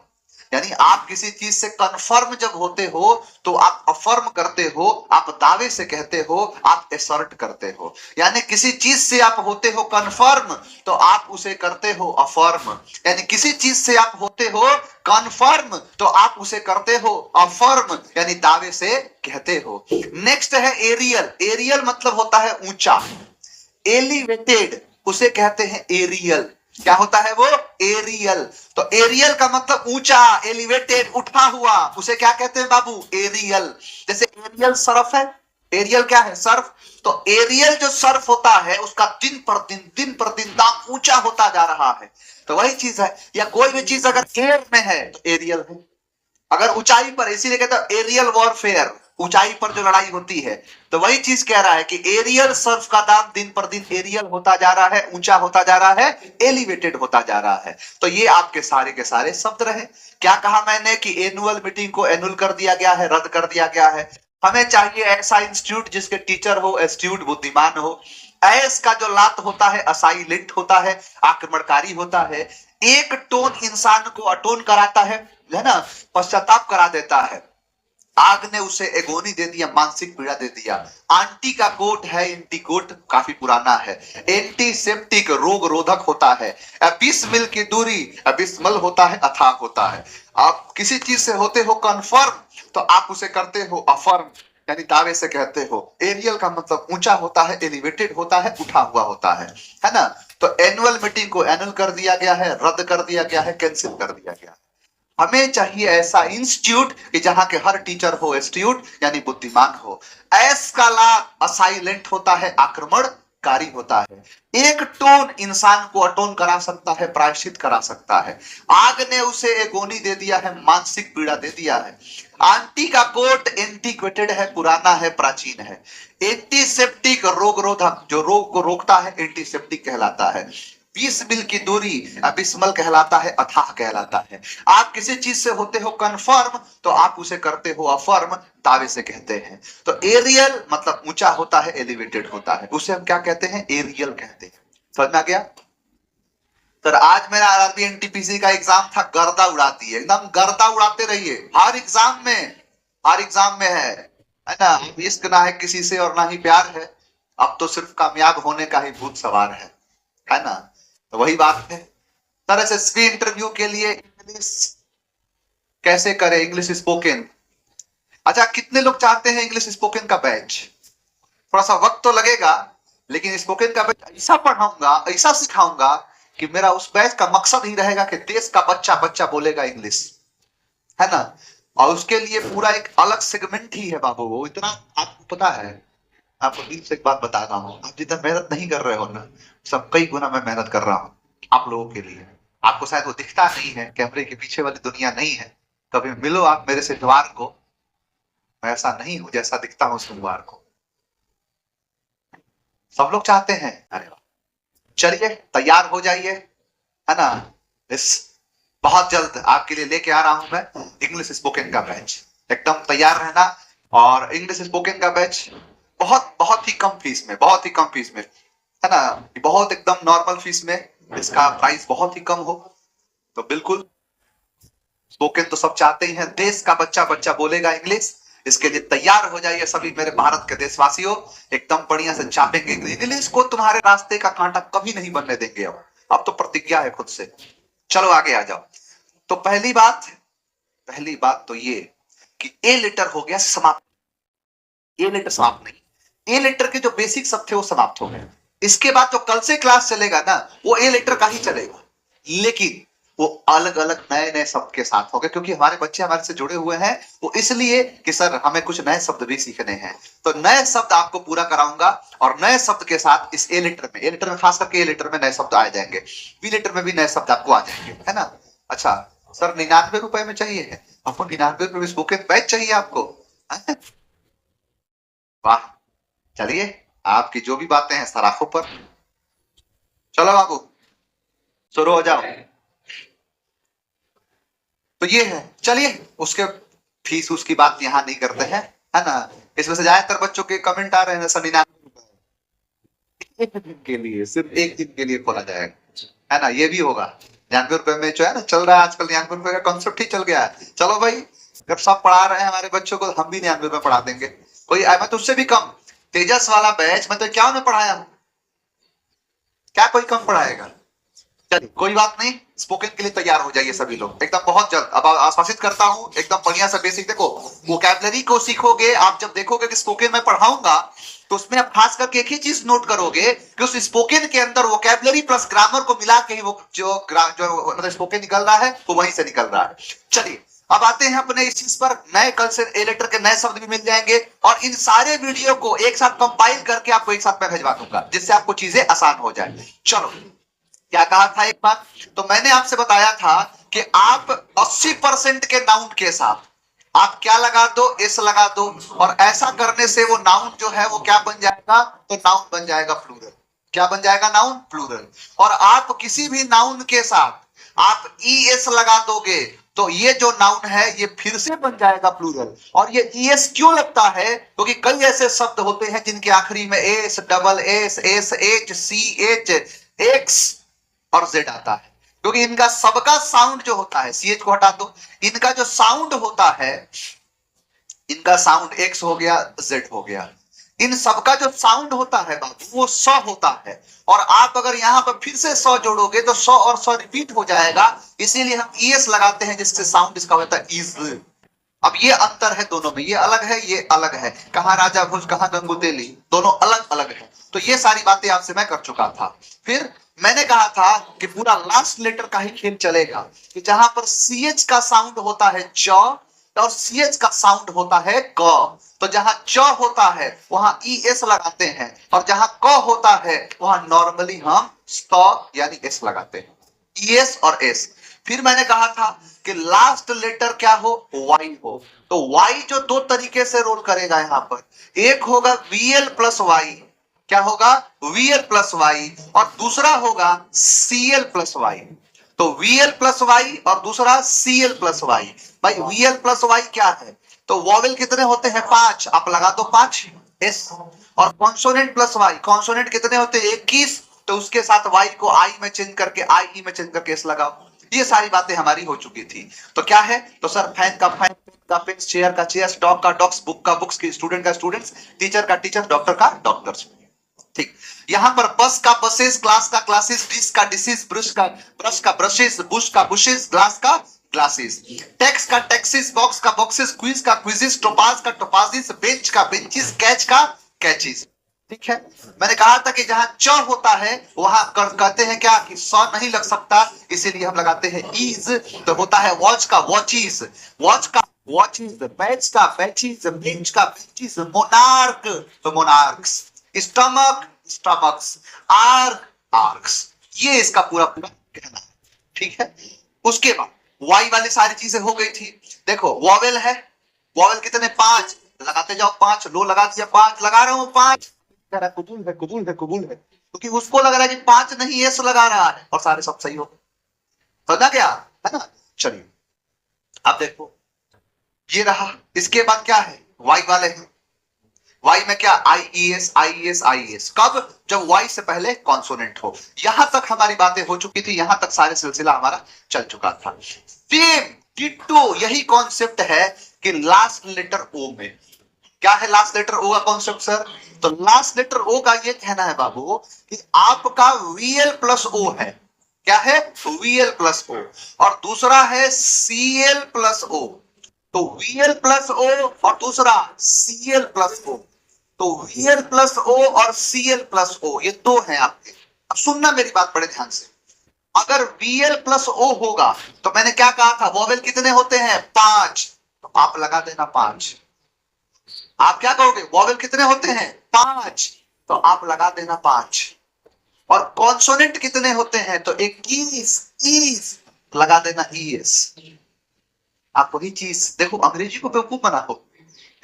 यानी आप किसी चीज से कंफर्म जब होते हो तो आप अफर्म करते हो, आप दावे से कहते हो, आप एसर्ट करते हो। यानी किसी चीज से आप होते हो कंफर्म तो आप उसे करते हो अफर्म। यानी किसी चीज से आप होते हो कंफर्म तो आप उसे करते हो अफर्म, यानी दावे से कहते हो। नेक्स्ट है एरियल। एरियल मतलब होता है ऊंचा। एलिवेटेड उसे कहते हैं एरियल। क्या होता है वो? एरियल। तो एरियल का मतलब ऊंचा, एलिवेटेड उठा हुआ, उसे क्या कहते हैं बाबू? एरियल। जैसे एरियल सर्फ है। एरियल क्या है? सर्फ। तो एरियल जो सर्फ होता है उसका दिन पर दिन दाम ऊंचा होता जा रहा है। तो वही चीज है, या कोई भी चीज अगर एयर में है तो एरियल है। अगर ऊंचाई पर, इसीलिए कहता है एरियल वॉरफेयर, ऊंचाई पर जो लड़ाई होती है। तो वही चीज कह रहा है कि एरियल सर्फ का दाम दिन पर दिन एरियल होता जा रहा है, ऊंचा होता जा रहा है, एलिवेटेड होता जा रहा है। तो ये आपके सारे के सारे शब्द रहे। क्या कहा मैंने कि एनुअल मीटिंग को एनुअल कर दिया गया है, रद्द कर दिया गया है। हमें चाहिए ऐसा इंस्टीट्यूट जिसके टीचर हो एस्ट्यूट, बुद्धिमान हो। ऐस का जो लात होता है असाइलेंट होता है, आक्रमणकारी होता है। एक टोन इंसान को अटोन कराता है ना, पश्चाताप करा देता है। आग ने उसे एगोनी दे दिया, मानसिक पीड़ा दे दिया। आंटी का कोट है, एंटीकोट काफी पुराना है। एंटीसेप्टिक रोग रोधक होता है। अबिस्मल की दूरी, अबिस्मल होता है, अथाह होता है। आप किसी चीज से होते हो कंफर्म तो आप उसे करते हो अफर्म, यानी दावे से कहते हो। एरियल का मतलब ऊंचा होता है, एलिवेटेड होता है, उठा हुआ होता है ना। तो एनुअल मीटिंग को एनुअल कर दिया गया है, रद्द कर दिया गया है, कैंसिल कर दिया गया है। हमें चाहिए ऐसा इंस्टीट्यूट कि जहां के हर टीचर हो एस्ट्यूट, यानी बुद्धिमान हो। एस का ला असाइलेंट होता है, आक्रमणकारी होता है। एक टोन इंसान को अटोन करा सकता है, प्रायश्चित करा सकता है। आग ने उसे एगोनी दे दिया है, मानसिक पीड़ा दे दिया है। आंटी का कोट एंटीक्वेटेड है, पुराना है, प्राचीन है। एंटीसेप्टिक रोग रोधक, जो रोग को रोकता है, एंटीसेप्टिक कहलाता है। 20 मील की दूरी अबिस्मल कहलाता है, अथाह कहलाता है। आप किसी चीज से होते हो कंफर्म तो आप उसे करते हो अफर्म, दावे से कहते हैं। तो एरियल मतलब ऊंचा होता है, एलिवेटेड होता है, उसे हम क्या कहते हैं? एरियल कहते हैं। समझ में आ गया? सर आज मेरा आरआरबी एनटीपीसी का एग्जाम था, गर्दा उड़ाती है, एकदम गर्दा उड़ाते रहिए हर एग्जाम में। हर एग्जाम में है ना। इश्क ना है किसी से और ना ही प्यार है, अब तो सिर्फ कामयाब होने का ही भूत सवार है ना। तो वही बात है। सर एसएसबी इंटरव्यू के लिए इंग्लिश कैसे करें, इंग्लिश स्पोकन? अच्छा, कितने लोग चाहते हैं इंग्लिश स्पोकन का बैच? थोड़ा सा वक्त तो लगेगा, लेकिन स्पोकन का बैच ऐसा पढ़ाऊंगा, ऐसा सिखाऊंगा कि मेरा उस बैच का मकसद ही रहेगा कि देश का बच्चा बच्चा बोलेगा इंग्लिश, है ना। और उसके लिए पूरा एक अलग सेगमेंट ही है बाबू। वो इतना आपको पता है, आपको दिल से एक बात बता रहा हूँ, आप जितना मेहनत नहीं कर रहे हो ना, सब कई गुना मैं मेहनत कर रहा हूँ आप लोगों के लिए। आपको शायद वो दिखता नहीं है, कैमरे के पीछे वाली दुनिया नहीं है। कभी मिलो आप मेरे से द्वार को, मैं ऐसा नहीं हूं जैसा दिखता हूँ सोमवार को। सब लोग चाहते हैं। अरे वाह, चलिए तैयार हो जाइए, है ना। इस बहुत जल्द आपके लिए लेके आ रहा हूं मैं इंग्लिश स्पोकन का बैच, एकदम तैयार रहना। और इंग्लिश स्पोकन का बैच बहुत बहुत ही कम फीस में, बहुत ही कम फीस में, है ना। बहुत एकदम नॉर्मल फीस में इसका प्राइस बहुत ही कम हो। तो बिल्कुल स्पोकन तो सब चाहते ही हैं, देश का बच्चा बच्चा बोलेगा इंग्लिश। इसके लिए तैयार हो जाइए सभी मेरे भारत के देशवासियों, एकदम बढ़िया से चापेंगे इंग्लिश को, तुम्हारे रास्ते का कांटा कभी नहीं बनने देंगे। अब तो प्रतिज्ञा है खुद से। चलो आगे आ जाओ। तो पहली बात तो ये कि ए लेटर हो गया समाप्त। ए लेटर समाप्त नहीं, ए लेटर के जो बेसिक शब्द थे वो समाप्त हो गए। इसके बाद जो कल से क्लास चलेगा ना, वो ए लेटर का ही चलेगा, लेकिन वो अलग अलग नए नए शब्द के साथ होगा, क्योंकि हमारे बच्चे हमारे से जुड़े हुए हैं। वो इसलिए कि सर हमें कुछ नए शब्द भी सीखने हैं, तो नए शब्द आपको पूरा कराऊंगा। और नए शब्द के साथ इस ए लेटर में खास करके ए लेटर में नए शब्द आ जाएंगे, बी लेटर में भी नए शब्द आपको आ जाएंगे, है ना। अच्छा सर 99 रुपए में चाहिए है आपको? 99 रुपए स्पोकन बैच चाहिए आपको? वाह, चलिए आपकी जो भी बातें हैं सराखों पर। चलो बाबू शुरू हो जाओ। तो ये है, चलिए उसके फीस उसकी बात यहाँ नहीं करते हैं, है ना। इसमें से ज्यादातर बच्चों के कमेंट आ रहे हैं सर 99 एक दिन के लिए, सिर्फ एक दिन के लिए खोला जाएगा, है ना। ये भी होगा, ₹99 में जो है ना चल रहा है आजकल, ₹99 का कॉन्सेप्ट ही चल गया है। चलो भाई, जब सब पढ़ा रहे हैं हमारे बच्चों को, हम भी ₹99 में पढ़ा देंगे। कोई मैं तो उससे भी कम, तेजस वाला बैच मैं तो 51 में पढ़ाया हूँ, क्या कोई कम पढ़ाएगा? चलिए कोई बात नहीं, स्पोकन के लिए तैयार हो जाइए सभी लोग एकदम बहुत जल्द। अब आश्वासित करता हूं, एकदम बढ़िया सा बेसिक देखो, वोकैबुलरी को सीखोगे आप। जब देखोगे कि स्पोकन में पढ़ाऊंगा तो उसमें आप खास करके एक ही चीज नोट करोगे कि उस स्पोकन के अंदर वोकैबुलरी प्लस ग्रामर को मिला के ही वो जो मतलब स्पोकन निकल रहा है वो वहीं से निकल रहा है। चलिए अब आते हैं अपने इस चीज पर। नए कल से ए लेटर के नए शब्द भी मिल जाएंगे और इन सारे वीडियो को एक साथ कंपाइल करके आपको एक साथ मैं भेजवा दूंगा, जिससे आपको चीजें आसान हो जाए। चलो, क्या कहा था एक बार, तो मैंने आपसे बताया था कि आप 80% के नाउन के साथ आप क्या लगा दो, एस लगा दो, और ऐसा करने से वो नाउन जो है वो क्या बन जाएगा, तो नाउन बन जाएगा प्लूरल। क्या बन जाएगा? Noun plural. और आप किसी भी नाउन के साथ आप ई एस लगा दोगे तो ये जो नाउन है ये फिर से बन जाएगा प्लूरल। और ये ई एस क्यों लगता है? क्योंकि कई ऐसे शब्द होते हैं जिनके आखिरी में S, double S, S H, C H, X और जेड आता है, क्योंकि इनका सबका साउंड जो होता है, सी एच को हटा दो, इनका जो साउंड होता है, इनका साउंड एक्स हो गया, जेड हो गया, इन सबका जो साउंड होता है बाबू वो 100 होता है। और आप अगर यहां पर फिर से 100 जोड़ोगे तो 100 और 100 रिपीट हो जाएगा, इसीलिए हम ईएस लगाते हैं जिससे साउंड इसका होता है इज। अब ये अंतर है दोनों में, ये अलग है, ये अलग है। कहां राजा भुज, कहां गंगुतेली, दोनों अलग अलग है। तो ये सारी बातें आपसे मैं कर चुका था। फिर मैंने कहा था कि पूरा लास्ट लेटर का ही खेल चलेगा, कि जहां पर सीएच का साउंड होता है च और सीएच का साउंड होता है क, तो जहां च होता है वहां ई एस लगाते हैं, और जहां क होता है वहां नॉर्मली हम स्त यानी एस लगाते हैं, ई एस और एस। फिर मैंने कहा था कि लास्ट लेटर क्या हो, वाई हो। तो वाई जो दो तरीके से रोल करेगा यहां पर, एक होगा वीएल प्लस वाई, क्या होगा, वीएल प्लस वाई, और दूसरा होगा सीएल प्लस वाई। तो वीएल प्लस वाई और दूसरा सीएल प्लस वाई। भाई वीएल प्लस वाई क्या है, तो वॉवेल कितने होते हैं, 5, आप लगा दो 5 एस। और कॉन्सोनेंट प्लस वाई, कॉन्सोनेंट कितने होते हैं, 21, तो उसके साथ वाई को आई में चेंज करके, आई ई में चेंज करके एस लगाओ। ये सारी बातें हमारी हो चुकी थी। तो क्या है, तो सर फैन का फैन, पेन का पेन, चेयर का चेयर, डॉग का डॉग्स, बुक का बुक्स, स्टूडेंट का स्टूडेंट्स, टीचर का टीचर, डॉक्टर का डॉक्टर्स। ठीक, यहां पर बस का बसेस, क्लास का क्लासेस, डिश का डिशेस, ब्रश का ब्रशेस, बुश का बुशेस, ग्लास का ग्लासेस, टैक्स का टैक्सेस, बॉक्स का बॉक्सेस, क्विज का क्विजेस, टोपाज का टोपाजिस, बेंच का बेंचेस, कैच का कैचेस। ठीक है, मैंने कहा था कि जहां च होता है वहां कहते हैं क्या कि स नहीं लग सकता, इसीलिए हम लगाते हैं इज। तो होता है वॉच का वॉचिस, वॉच का वॉचिस, बैच का बैचिस, बेंच का बेंचिस, मोनार्क तो monarchs, stomach stomachs, arc arcs. ये इसका पूरा पूरा कहना है। ठीक है, उसके बाद वाई वाली सारी चीजें हो गई थी। देखो वॉवेल है, वॉवेल कितने, 5, लगाते जाओ 5, लो लगा दिया 5, लगा रहा हूं 5, कह रहा कबूल है कबूल है कबूल है, क्योंकि उसको लग रहा है कि 5 नहीं एस लगा रहा है, और सारे सब सही हो गए, ना क्या है ना। चलिए अब देखो ये रहा, इसके बाद क्या है, वाई वाले हैं। वाई में क्या, I E S I E S I S, कब, जब वाई से पहले कॉन्सोनेंट हो। यहां तक हमारी बातें हो चुकी थी, यहां तक सारे सिलसिला हमारा चल चुका था। सेम डिट्टो यही कॉन्सेप्ट है कि लास्ट लेटर ओ में, क्या है लास्ट लेटर ओ का कॉन्सेप्ट सर, तो लास्ट लेटर ओ का ये कहना है बाबू कि आपका वीएल प्लस ओ है, क्या है, वीएल प्लस ओ, और दूसरा है सीएल प्लस ओ। तो वीएल प्लस ओ और दूसरा सीएल प्लस ओ, तो वीएल प्लस ओ और सीएल प्लस ओ ये दो हैं आपके। अब सुनना मेरी बात बड़े ध्यान से, अगर वीएल प्लस ओ होगा तो मैंने क्या कहा था, वॉवेल कितने होते हैं, 5, तो आप लगा देना 5। आप क्या कहोगे, वॉवेल कितने होते हैं, 5, तो आप लगा देना 5। और कॉन्सोनेंट कितने होते हैं, तो 21, ईस, लगा देना ईएस। आप वही चीज देखो, अंग्रेजी को बेवकूफ बनाओ,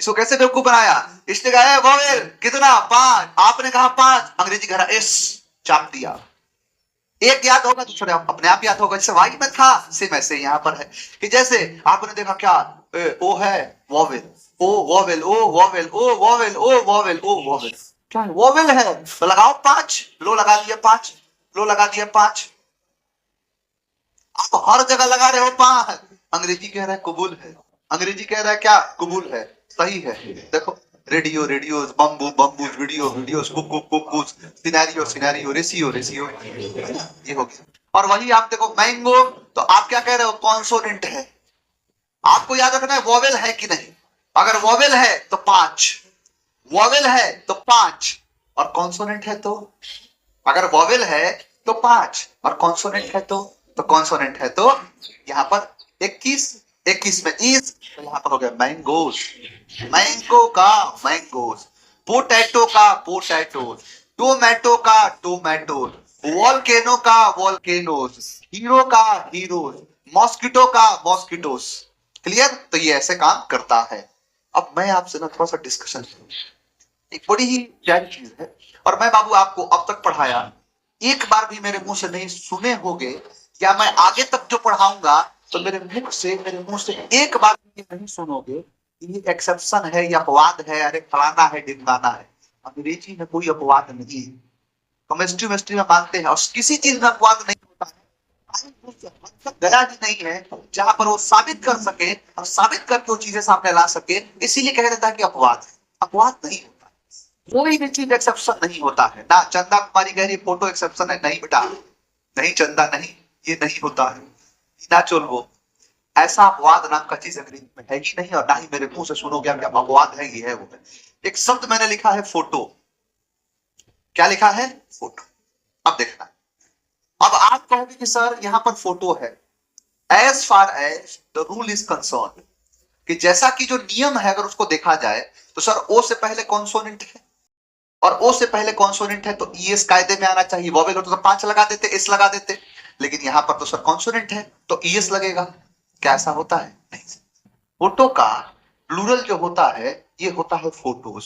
इसको कैसे बेवकूफ बनाया, इसने कहा वॉवेल कितना, 5, आपने कहा 5, अंग्रेजी कह रहा एस, चाप दिया। एक याद होगा दूसरा अपने आप याद होगा, जैसे वाई में था सेम ऐसे यहां पर है, कि जैसे आपने देखा क्या, ओ है वॉवेल, ओ वॉवेल, ओ वॉवेल, ओ वॉवेल, ओ वॉवेल, ओ वॉवेल, क्या है, वॉवेल है, तो लगाओ 5, लो लगा दिया 5, लो लगा दिया 5। आप हर जगह लगा रहे हो पा है, अंग्रेजी कह रहा है कबूल है, अंग्रेजी कह रहा है क्या, कबूल है, सही है। देखो, radio radios, bamboo bamboos, video videos, cuckoo cuckoos, scenario scenario, ratio ratio, ये हो गया। और वही आप देखो मैंगो, तो आप क्या कह रहे हो, कॉन्सोनेंट है। आपको याद रखना है वोवेल है कि नहीं। अगर वोवेल है तो 5, वोवेल है तो 5, और कॉन्सोनेंट है तो, अगर वोवेल है तो 5 और कॉन्सोनेंट है तो कॉन्सोनेंट है तो यहां पर 21, 21 में इज, तो यहां पर हो गया मैंगोस, मैंगो का मैंगोस, पोटैटो का पोटैटोस, टोमेटो का टोमेटोस, वॉल्केनो का वॉल्केनोस, हीरो का हीरोज, मॉस्किटो का मॉस्किटोस। क्लियर। तो ये ऐसे काम करता है। अब मैं आपसे ना थोड़ा सा डिस्कशन, एक बड़ी ही प्यारी चीज है, और मैं बाबू आपको अब तक पढ़ाया, एक बार भी मेरे मुंह से नहीं सुने होगे, या मैं आगे तक जो पढ़ाऊंगा तो मेरे मुंह से एक बार भी नहीं सुनोगे कि ये एक्सेप्शन है या अपवाद है, अरे फलाना है ढिमकाना है। अंग्रेजी में कोई अपवाद नहीं है। केमिस्ट्री वेस्ट्री में मानते हैं, और किसी चीज में अपवाद नहीं होता है। गया ही नहीं है जहां पर वो साबित कर सके, और साबित करके वो चीजें सामने ला सके, इसीलिए कह देता है कि अपवाद है। अपवाद नहीं होता, कोई भी चीज एक्सेप्शन नहीं होता है ना। चंदा कुमारी कह रही फोटो एक्सेप्शन है, नहीं बेटा, नहीं चंदा, नहीं, ये नहीं होता है ना। चोल वो ऐसा अपवाद नाम का चीज अंग्रेजी में है ही नहीं, और ना ही मेरे मुंह से सुनोगे आप, क्या अपवाद है, ये है वो है। एक शब्द मैंने लिखा है फोटो, क्या लिखा है, फोटो। अब देखना, अब आप कहोगे कि सर यहां पर फोटो है, as far as the rule is concerned, कि जैसा कि जो नियम है अगर उसको देखा जाए तो सर ओ से पहले कॉन्सोनेंट है, और ओ से पहले कॉन्सोनेंट है तो ईएस कायदे में आना चाहिए। वॉवेल होता तो 5 लगा देते, एस लगा देते, लेकिन यहां पर तो सर कॉन्सोनेंट है तो ईएस लगेगा। क्या ऐसा होता है, नहीं। फोटो का प्लूरल जो होता है ये होता है फोटोज।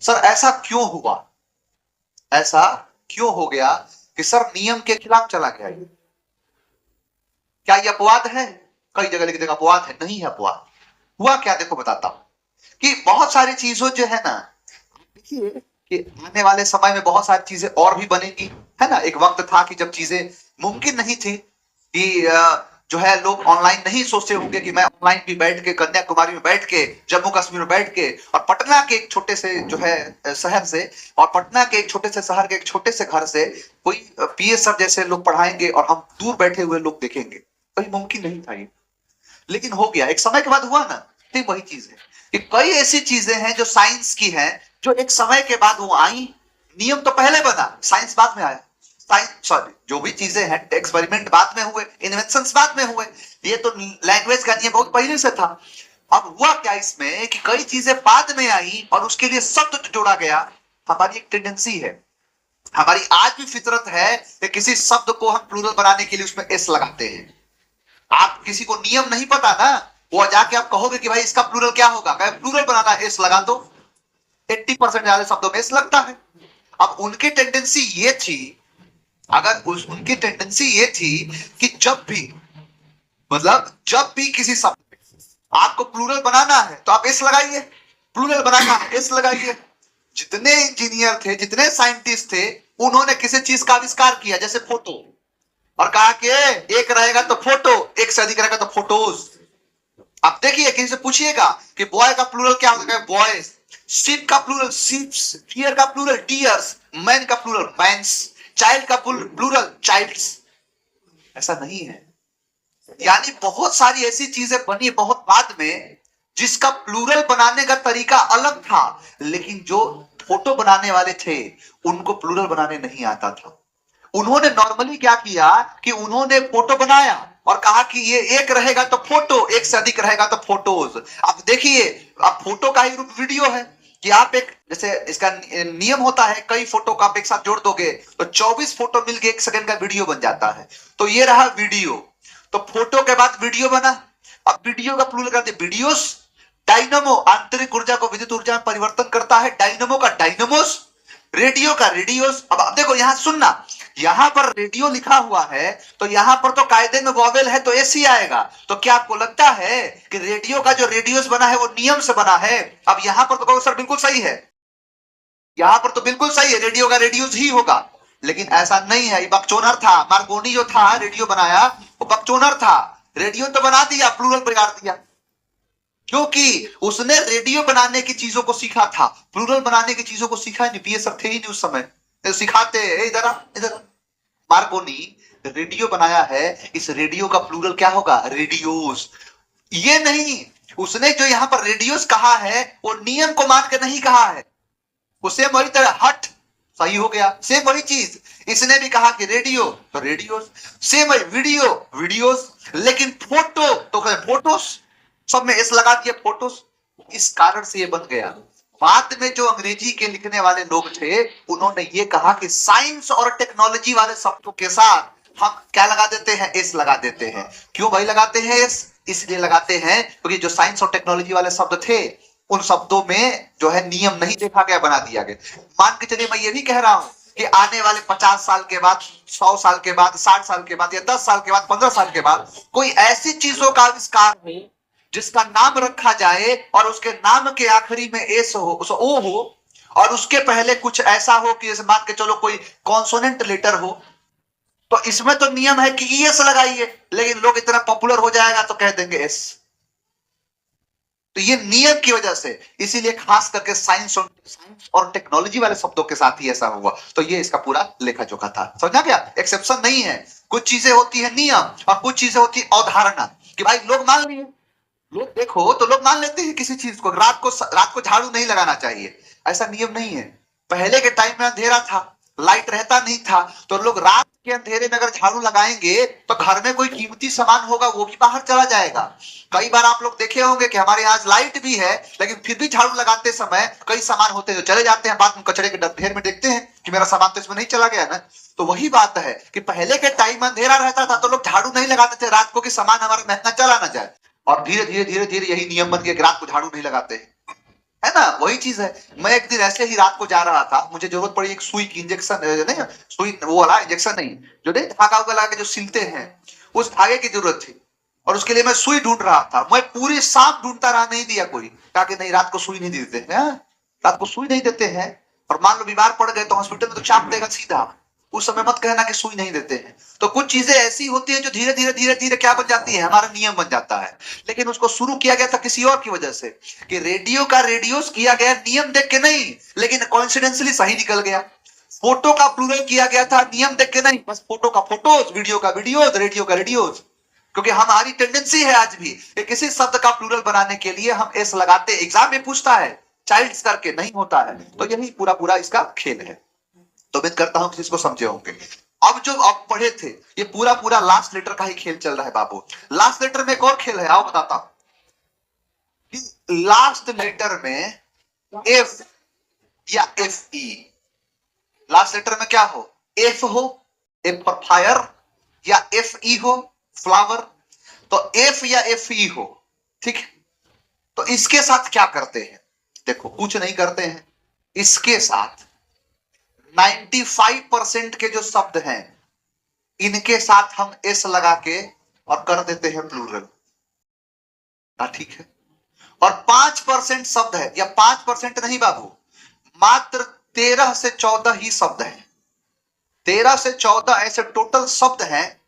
सर ऐसा क्यों हुआ, ऐसा क्यों हो गया कि सर नियम के खिलाफ चला गया ये? क्या ये अपवाद है? कई जगह लिख देगा अपवाद है, नहीं है अपवाद। हुआ क्या, देखो बताता हूं कि बहुत सारी चीजों जो है ना, देखिए कि आने वाले समय में बहुत सारी चीजें और भी बनेगी, है ना। एक वक्त था कि जब चीजें मुमकिन नहीं थी कि जो है लोग ऑनलाइन नहीं सोचते होंगे कि मैं ऑनलाइन भी बैठ के, कन्याकुमारी में बैठ के, जम्मू कश्मीर में बैठ के, और पटना के एक छोटे से जो है शहर से, और पटना के एक छोटे से शहर के एक छोटे से घर से कोई पीएस सर जैसे लोग पढ़ाएंगे और हम दूर बैठे हुए लोग देखेंगे। कहीं मुमकिन नहीं था ये, लेकिन हो गया। एक समय के बाद हुआ ना। ठीक वही चीज है कि कई ऐसी चीजें हैं जो साइंस की हैं, जो एक समय के बाद वो आई। नियम तो पहले बना, साइंस बाद में आया। साइंस सॉरी, जो भी चीजें हैं एक्सपेरिमेंट बाद में हुए, इन्वेंशन बाद में हुए। ये तो लैंग्वेज का नियम बहुत पहले से था। अब हुआ क्या इसमें कि कई चीजें बाद में आई और उसके लिए शब्द जोड़ा गया। हमारी एक टेंडेंसी है, हमारी आज भी फितरत है कि किसी शब्द को हम प्लूरल बनाने के लिए उसमें एस लगाते हैं। आप किसी को नियम नहीं पता ना, वो जाके आप कहोगे कि भाई इसका प्लूरल क्या होगा, प्लूरल बनाना एस लगा दो। 80% ज्यादा शब्दों में एस लगता है। अब उनकी टेंडेंसी ये थी, अगर उनकी टेंडेंसी ये थी कि जब भी, मतलब जब भी किसी शब्द में आपको प्लूरल बनाना है तो आप एस लगाइए, प्लूरल बनाना है एस लगाइए। जितने इंजीनियर थे, जितने साइंटिस्ट थे, उन्होंने किसी चीज का आविष्कार किया, जैसे फोटो, और कहा कि एक रहेगा तो फोटो, एक से अधिक रहेगा तो फोटोज। अब देखिए किसी से पूछिएगा कि बॉय का प्लूरल क्या होगा, बॉयज। शिप का प्लूरल शिप्स, डियर का प्लूरल डियर्स, मैन का प्लूरल मैंस, चाइल्ड का प्लूरल चाइल्ड्स। ऐसा नहीं है। यानी बहुत सारी ऐसी चीजें बनी बहुत बाद में जिसका प्लूरल बनाने का तरीका अलग था, लेकिन जो फोटो बनाने वाले थे उनको प्लूरल बनाने नहीं आता था। उन्होंने नॉर्मली क्या किया कि उन्होंने फोटो बनाया और कहा कि ये एक रहेगा तो फोटो, एक से अधिक रहेगा तो फोटोज। अब देखिए, अब फोटो का ही रूप वीडियो है कि आप एक, जैसे इसका नियम होता है कई फोटो का आप एक साथ जोड़ दोगे तो 24 फोटो मिलके 1 सेकंड का वीडियो बन जाता है। तो ये रहा वीडियो, तो फोटो के बाद वीडियो बना। अब वीडियो का प्लूरल करते वीडियोस। डायनमो आंतरिक ऊर्जा को विद्युत ऊर्जा में परिवर्तन करता है, डायनमो का डायनमोस। रेडियो का रेडियोस। अब देखो यहां सुनना, यहां पर रेडियो लिखा हुआ है तो यहां पर तो कायदे में वॉवेल है तो एस ही आएगा। तो क्या आपको लगता है कि रेडियो का जो रेडियोस बना है वो नियम से बना है? अब यहां पर तो कहो सर बिल्कुल सही है, यहां पर तो बिल्कुल सही है, रेडियो का रेडियोस ही होगा। लेकिन ऐसा नहीं है, ये बकचोनर था। मार्कोनी जो था रेडियो बनाया, वो बकचोनर था। रेडियो तो बना दिया, प्लूरल बिगाड़ दिया, क्योंकि उसने रेडियो बनाने की चीजों को सीखा था, प्लूरल बनाने की चीजों को सीखा नहीं। पीए सब थे ही नहीं उस समय, तो सिखाते इधर आ, इधर। मार्कोनी रेडियो बनाया है, इस रेडियो का प्लूरल क्या होगा? रेडियोस। ये नहीं, उसने जो यहां पर रेडियोस कहा है वो नियम को मान के नहीं कहा है। उसे वही तरह हट, सही हो गया। सेम वही चीज इसने भी कहा कि रेडियो तो रेडियोस, सेम वही वीडियो वीडियोस, लेकिन फोटो तो फोटोस, सब में एस लगा दिया फोटोस। इस कारण से ये बन गया। बाद में जो अंग्रेजी के लिखने वाले लोग थे, उन्होंने ये कहा कि साइंस और टेक्नोलॉजी वाले शब्दों के साथ हम क्या लगा देते हैं? एस लगा देते हैं। क्यों भाई लगाते हैं एस? इसलिए लगाते हैं क्योंकि जो साइंस और टेक्नोलॉजी वाले शब्द थे, उन शब्दों में जो है नियम नहीं देखा गया, बना दिया गया। मान के चलिए मैं ये भी कह रहा हूं कि आने वाले 50 साल के बाद, 100 साल के बाद, 60 साल के बाद, या 10 साल के बाद, 15 साल के बाद कोई ऐसी चीजों का आविष्कार हो जिसका नाम रखा जाए और उसके नाम के आखिरी में एस हो, उस ओ हो, और उसके पहले कुछ ऐसा हो कि जैसे मान के चलो कोई कॉन्सोनेंट लेटर हो, तो इसमें तो नियम है कि ईएस लगाइए, लेकिन लोग इतना पॉपुलर हो जाएगा तो कह देंगे एस। तो ये नियम की वजह से, इसीलिए खास करके साइंस और टेक्नोलॉजी वाले शब्दों के साथ ही ऐसा हुआ। तो ये इसका पूरा लेखा जोखा था, समझा क्या? एक्सेप्शन नहीं है। कुछ चीजें होती है नियम और कुछ चीजें होती है अवधारणा, कि भाई लोग मान लिए, लोग देखो तो लोग मान लेते हैं किसी चीज को। रात को झाड़ू नहीं लगाना चाहिए, ऐसा नियम नहीं है। पहले के टाइम में अंधेरा था, लाइट रहता नहीं था, तो लोग रात के अंधेरे में अगर झाड़ू लगाएंगे तो घर में कोई कीमती सामान होगा वो भी बाहर चला जाएगा। कई बार आप लोग देखे होंगे कि हमारे यहाँ लाइट भी है, लेकिन फिर भी झाड़ू लगाते समय कई सामान होते हैं जो चले जाते हैं, बाद में कचरे के ढेर में देखते हैं कि मेरा सामान तो इसमें नहीं चला गया ना। तो वही बात है कि पहले के टाइम में अंधेरा रहता था तो लोग झाड़ू नहीं लगाते थे रात को, कि सामान हमारा महंगा चला ना जाए। और धीरे धीरे धीरे धीरे यही नियम बन गया कि रात को झाड़ू नहीं लगाते, है ना? वही चीज है। मैं एक दिन ऐसे ही रात को जा रहा था, मुझे जरूरत पड़ी एक सुई की, इंजेक्शन नहीं, सुई वो वाला इंजेक्शन नहीं, जो नहीं धागा उगा लगा के जो सिलते हैं, उस धागे की जरूरत थी। और उसके लिए मैं सुई ढूंढ रहा था। मैं पूरी शाम ढूंढता रहा, नहीं दिया कोई। कहा कि नहीं, रात को सुई नहीं देते हैं, रात को सुई नहीं देते हैं। और मान लो बीमार पड़ गए तो हॉस्पिटल में तो चाप देगा सीधा। उस समय मत कहना कि सुई नहीं देते हैं। तो कुछ चीजें ऐसी होती है जो धीरे धीरे धीरे धीरे क्या बन जाती है? हमारा नियम बन जाता है। लेकिन उसको शुरू किया गया था किसी और की वजह से, कि रेडियो का रेडियोस किया गया नियम देख के नहीं, लेकिन कोइंसिडेंटली सही निकल गया। फोटो का प्लूरल किया गया था नियम देख के नहीं, बस फोटो का फोटोज, वीडियो का वीडियोज, रेडियो का रेडियोज। क्योंकि हमारी टेंडेंसी है आज भी कि किसी शब्द का प्लूरल बनाने के लिए हम एस लगाते। एग्जाम में पूछता है, चाइल्ड्स करके नहीं होता है। तो यही पूरा पूरा इसका खेल है। तो उम्मीद करता हूं कि इसको समझे होंगे। अब जो आप पढ़े थे, ये पूरा पूरा लास्ट लेटर का ही खेल चल रहा है बाबू। लास्ट लेटर में एक और खेल है, आओ बताता हूं। कि लास्ट लेटर में एफ या एफ ई, लास्ट लेटर में क्या हो? एफ हो, एफ फॉर फायर, या एफ ई हो, फ्लावर। तो एफ या एफ ई हो, ठीक है। तो इसके साथ क्या करते हैं? देखो, कुछ नहीं करते हैं। इसके साथ 95% के जो शब्द हैं, इनके साथ हम एस लगा के और कर देते हैं प्लूरल। ठीक है। और 5% शब्द है, या 5% नहीं बाबू, मात्र 13 से 14 ही शब्द हैं। 13 से 14 ऐसे टोटल शब्द हैं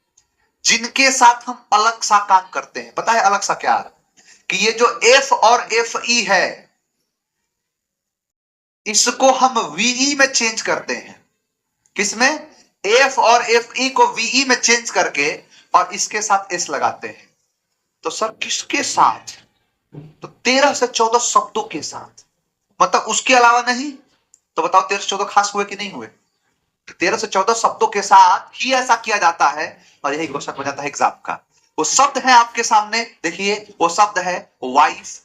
जिनके साथ हम अलग सा काम करते हैं। पता है अलग सा क्या? कि ये जो एफ और एफ ई है, इसको हम वीई में चेंज करते हैं। किसमें? एफ और एफ ई को वीई में चेंज करके और इसके साथ एस लगाते हैं। तो सर किसके साथ? तो 13 से 14 शब्दों के साथ, मतलब उसके अलावा नहीं। तो बताओ 13 से 14 खास हुए कि नहीं हुए? 13 से 14 शब्दों के साथ ही ऐसा किया जाता है, और यही क्वेश्चन हो जाता है एग्जाम का। वो शब्द है आपके सामने, देखिए वो शब्द है wife,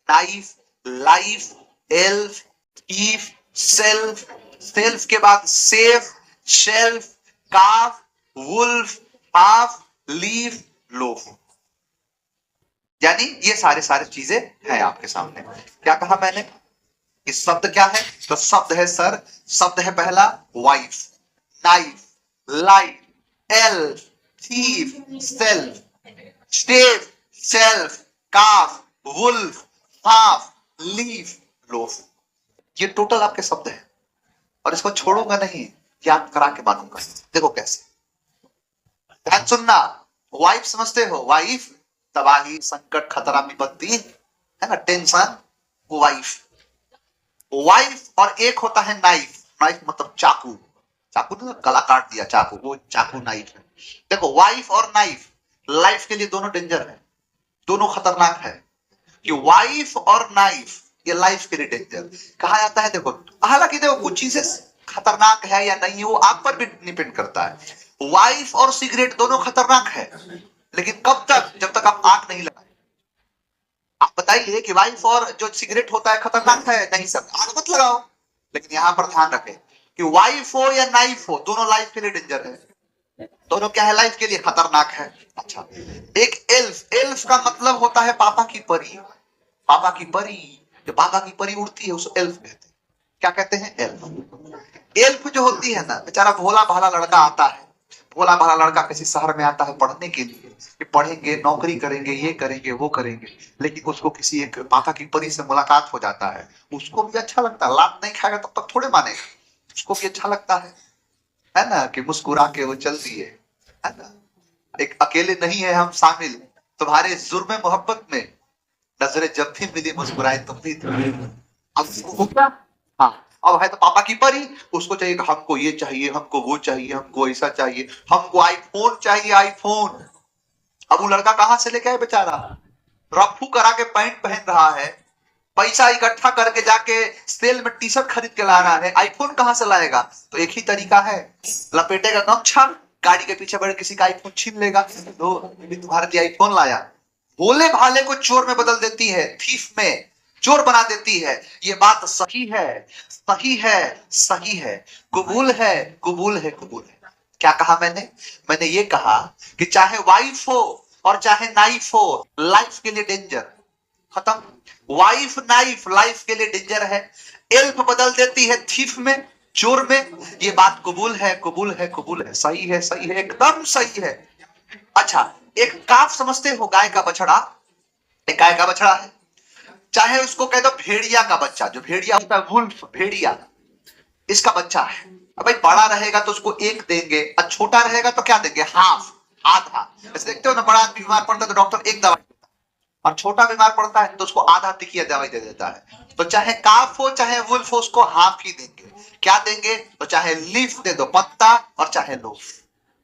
knife, life, elf, if, self, self के बाद सेफ, शेल्फ, काफ, वुल्फ, हाफ, लीफ, लोफ। यानी ये सारे सारे चीजें हैं आपके सामने। क्या कहा मैंने? इस शब्द क्या है? तो शब्द है सर, शब्द है पहला wife, knife, life, elf, thief, self, staff, self, calf, wolf, half, leaf, loaf. ये टोटल आपके शब्द है, और इसको छोड़ूंगा नहीं। याद करा के मानूंगा। देखो कैसे, ध्यान सुनना। वाइफ समझते हो, वाइफ तबाही, संकट, खतरा, विपत्ति, है ना, टेंशन, वाइफ। वाइफ और एक होता है नाइफ। नाइफ मतलब चाकू। चाकू ने गला काट दिया, चाकू, वो चाकू नाइफ है। देखो वाइफ और नाइफ लाइफ के लिए दोनों डेंजर है, दोनों खतरनाक है। कि वाइफ और नाइफ ये लाइफ के लिए डेंजर कहा जाता है। देखो हालांकि देखो कुछ चीजें खतरनाक है या नहीं है वो आप पर भी डिपेंड करता है। वाइफ और सिगरेट दोनों खतरनाक है, लेकिन कब तक, जब तक आप आग नहीं लगाए। आप बताइए कि वाइफ और जो सिगरेट होता है खतरनाक है, नहीं सर, आग मत लगाओ। लेकिन यहां पर ध्यान रखें कि वाइफ हो या नाइफ हो, दोनों लाइफ के लिए डेंजर है, दोनों क्या है, लाइफ के लिए खतरनाक है। अच्छा, एक एल्फ, एल्फ का मतलब होता है पापा की परी। पापा की परी, जो पापा की परी उड़ती है उसे एल्फ कहते हैं। क्या कहते हैं, एल्फ। एल्फ जो होती है ना, बेचारा भोला भाला लड़का आता है, भोला भाला लड़का किसी शहर में आता है पढ़ने के लिए, कि पढ़ेंगे, नौकरी करेंगे, ये करेंगे, वो करेंगे। लेकिन उसको किसी एक पापा की परी से मुलाकात हो जाता है, उसको भी अच्छा लगता है। लात नहीं खाएगा तब तक थोड़े मानेगा, उसको भी अच्छा लगता है ना, कि मुस्कुरा के वो चल दिए, है ना। एक अकेले नहीं है हम शामिल, तुम्हारे जुर्म मोहब्बत में नजरें जब भी मिली मुस्कुराए तुम भी। अब वो क्या, हाँ, अब है तो पापा की परी, उसको चाहिए कि हमको ये चाहिए, हमको वो चाहिए, हमको ऐसा चाहिए, हमको आईफोन चाहिए, आईफोन। अब वो लड़का कहां से लेके आए बेचारा, रफू करा के पैंट पहन रहा है, पैसा इकट्ठा करके जाके सेल में टी शर्ट खरीद के ला रहा है, आईफोन कहां से लाएगा। तो एक ही तरीका है, लपेटेगा गमछा, गाड़ी के पीछे बैठ किसी का आईफोन छीन लेगा, तो तुम्हारे लिए आईफोन लाया। भोले भाले को चोर में बदल देती है, थीफ में चोर बना देती है। ये बात सही है, सही है, सही है, कबूल है, कबूल है, कबूल है। क्या कहा मैंने, मैंने ये कहा कि चाहे वाइफ हो और चाहे नाइफ हो, लाइफ के लिए डेंजर। खत्म। वाइफ नाइफ लाइफ के लिए डेंजर है, एल्फ बदल देती है थीफ में, चोर में। ये बात कबूल है, कबूल है, कबूल है, सही है, सही है, एकदम सही है। अच्छा, एक काफ समझते हो, गाय का बछड़ा, एक गाय का बछड़ा है, चाहे उसको कह दो भेड़िया का बच्चा, जो भेड़िया होता है, वुल्फ, भेड़िया, इसका बच्चा है। अब भाई बड़ा रहेगा तो उसको एक देंगे, और छोटा रहेगा तो क्या देंगे, हाफ, आधा। जैसे देखते हो ना, बड़ा आदमी बीमार पड़ता है तो डॉक्टर एक दवाई, और छोटा बीमार पड़ता है तो उसको आधा टिकिया दवाई दे देता है। तो चाहे काफ हो चाहे वुल्फ हो, उसको हाफ ही देंगे। क्या देंगे, तो चाहे लीफ दे दो, पत्ता, और चाहे लूफ,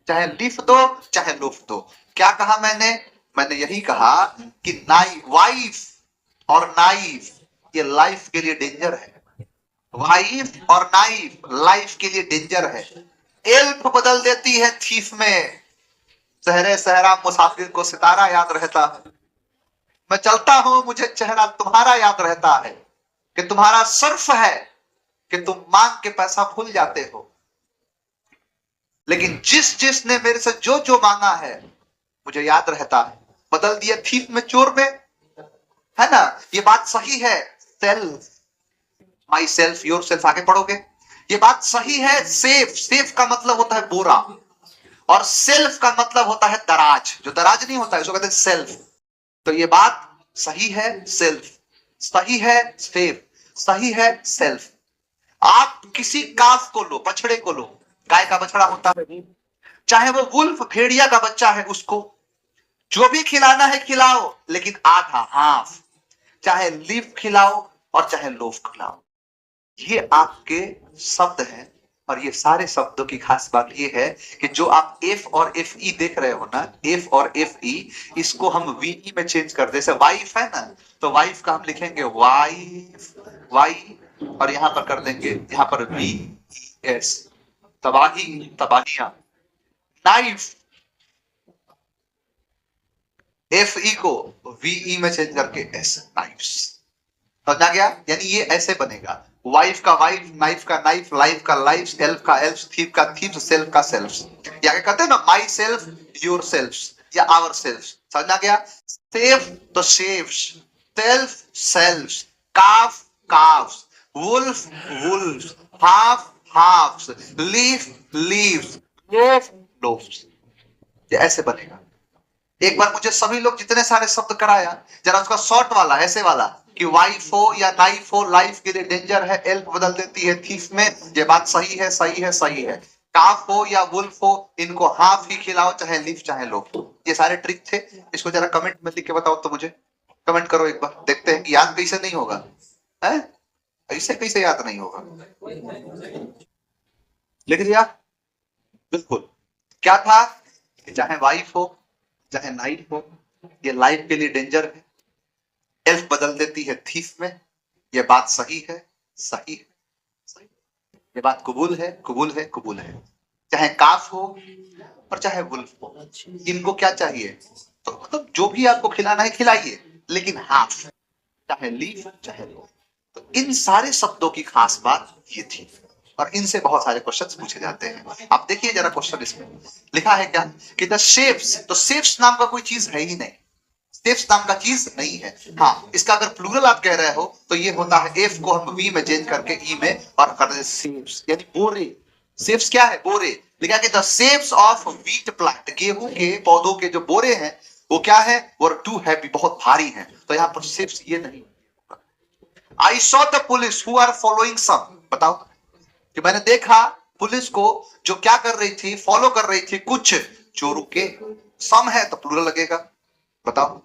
चाहे लीफ दो चाहे लूफ दो। क्या कहा मैंने, मैंने यही कहा कि वाइफ और नाइफ ये लाइफ के लिए डेंजर है। वाइफ और नाइफ लाइफ के लिए डेंजर है। एल्फ बदल देती है थीफ में, सहरे सहरा मुसाफिर को सितारा याद रहता है। मैं चलता हूं मुझे चेहरा तुम्हारा याद रहता है, कि तुम्हारा सर्फ है कि तुम मांग के पैसा भूल जाते हो। लेकिन जिसने मेरे से जो जो मांगा है मुझे याद रहता है। बदल दिया थीफ में, चोर में, है ना। ये बात सही है। Self, my self, your self, आगे पढ़ोगे, ये बात सही है। सेफ, सेफ का मतलब होता है बोरा, और सेल्फ का मतलब होता है दराज। जो दराज नहीं होता है उसको कहते हैं सेल्फ। तो ये बात सही है, सेल्फ सही है, सेफ सही है, सेल्फ। आप किसी काफ को लो, बछड़े को लो, गाय का बछड़ा होता है, चाहे वो वुल्फ, भेड़िया का बच्चा है, उसको जो भी खिलाना है खिलाओ, लेकिन आधा, हाफ। चाहे लीफ खिलाओ और चाहे लोफ खिलाओ। ये आपके शब्द हैं, और ये सारे शब्दों की खास बात ये है कि जो आप एफ और एफ ई देख रहे हो ना, एफ और एफ ई, इसको हम वीई में चेंज कर दे। जैसे वाइफ है ना, तो वाइफ का हम लिखेंगे वाइफ, वाई, और यहां पर कर देंगे यहां पर वी एस, तबाही, तबाहियां। नाइफ, एफ ई को वीई में चेंज करके एस, नाइफ्स। समझ आ गया, यानी ये ऐसे बनेगा, वाइफ का वाइफ, नाइफ का नाइफ, लाइफ का लाइफ, एल्फ का एल्फ, थीफ का थीफ, सेल्फ का सेल्फ। या कहते हैं ना, माई सेल्फ, योर सेल्फ या आवर सेल्फ। समझ आ गया। सेफ तो saves, self self, calf calf, wolf wolf, half half, leaf leaves, loaf loafs. ये ऐसे बनेगा। एक बार मुझे सभी लोग जितने सारे शब्द कराया, जरा उसका शॉर्ट वाला, ऐसे वाला, कि वाइफ हो या नाइफ हो, लाइफ के लिए डेंजर है, एल्फ बदल देती है थीफ में। ये बात सही है, सही है, सही है। काफ हो या वुल्फ हो, इनको हाफ ही खिलाओ, चाहे लिव चाहे लो। ये सारे ट्रिक थे। इसको जरा कमेंट में लिख के बताओ तो मुझे। कमेंट करो एक बार, देखते हैं कि याद कैसे नहीं होगा है। ऐसे कैसे याद नहीं होगा। लिख दिया, बिल्कुल। क्या था, चाहे वाइफ हो चाहे नाइफ हो, ये लाइफ के लिए डेंजर है, एल्फ बदल देती है थीफ में। ये बात सही है, सही है, सही। ये बात कबूल है, कबूल है, कबूल है। चाहे काफ हो और चाहे वुल्फ हो, इनको क्या चाहिए, तो मतलब जो भी आपको खिलाना है खिलाइए, लेकिन हाफ, चाहे लीफ चाहे लो। तो इन सारे शब्दों की खास बात ये थी, और इनसे बहुत सारे क्वेश्चन पूछे जाते हैं। आप देखिए जरा क्वेश्चन, इसमें लिखा है क्या कि द शेप्स, तो शेप्स नाम का कोई चीज है ही नहीं, शेप्स नाम का चीज नहीं है। हाँ, इसका अगर प्लूरल आप कह रहे हो तो ये होता है एफ को हम वी में चेंज करके ई में और कर देते शेप्स, यानी बोरे। शेप्स क्या है, बोरे। लिखा कि the shapes of wheat plant, गेहूं के पौधों के जो बोरे हैं वो क्या है, वो टू हैवी, बहुत भारी हैं। तो यहाँ पर शेप्स ये नहीं। I saw the police who are following some, बताओ कि मैंने देखा पुलिस को जो क्या कर रही थी, फॉलो कर रही थी कुछ चोरों के। सम है तो प्लूरल लगेगा, बताओ।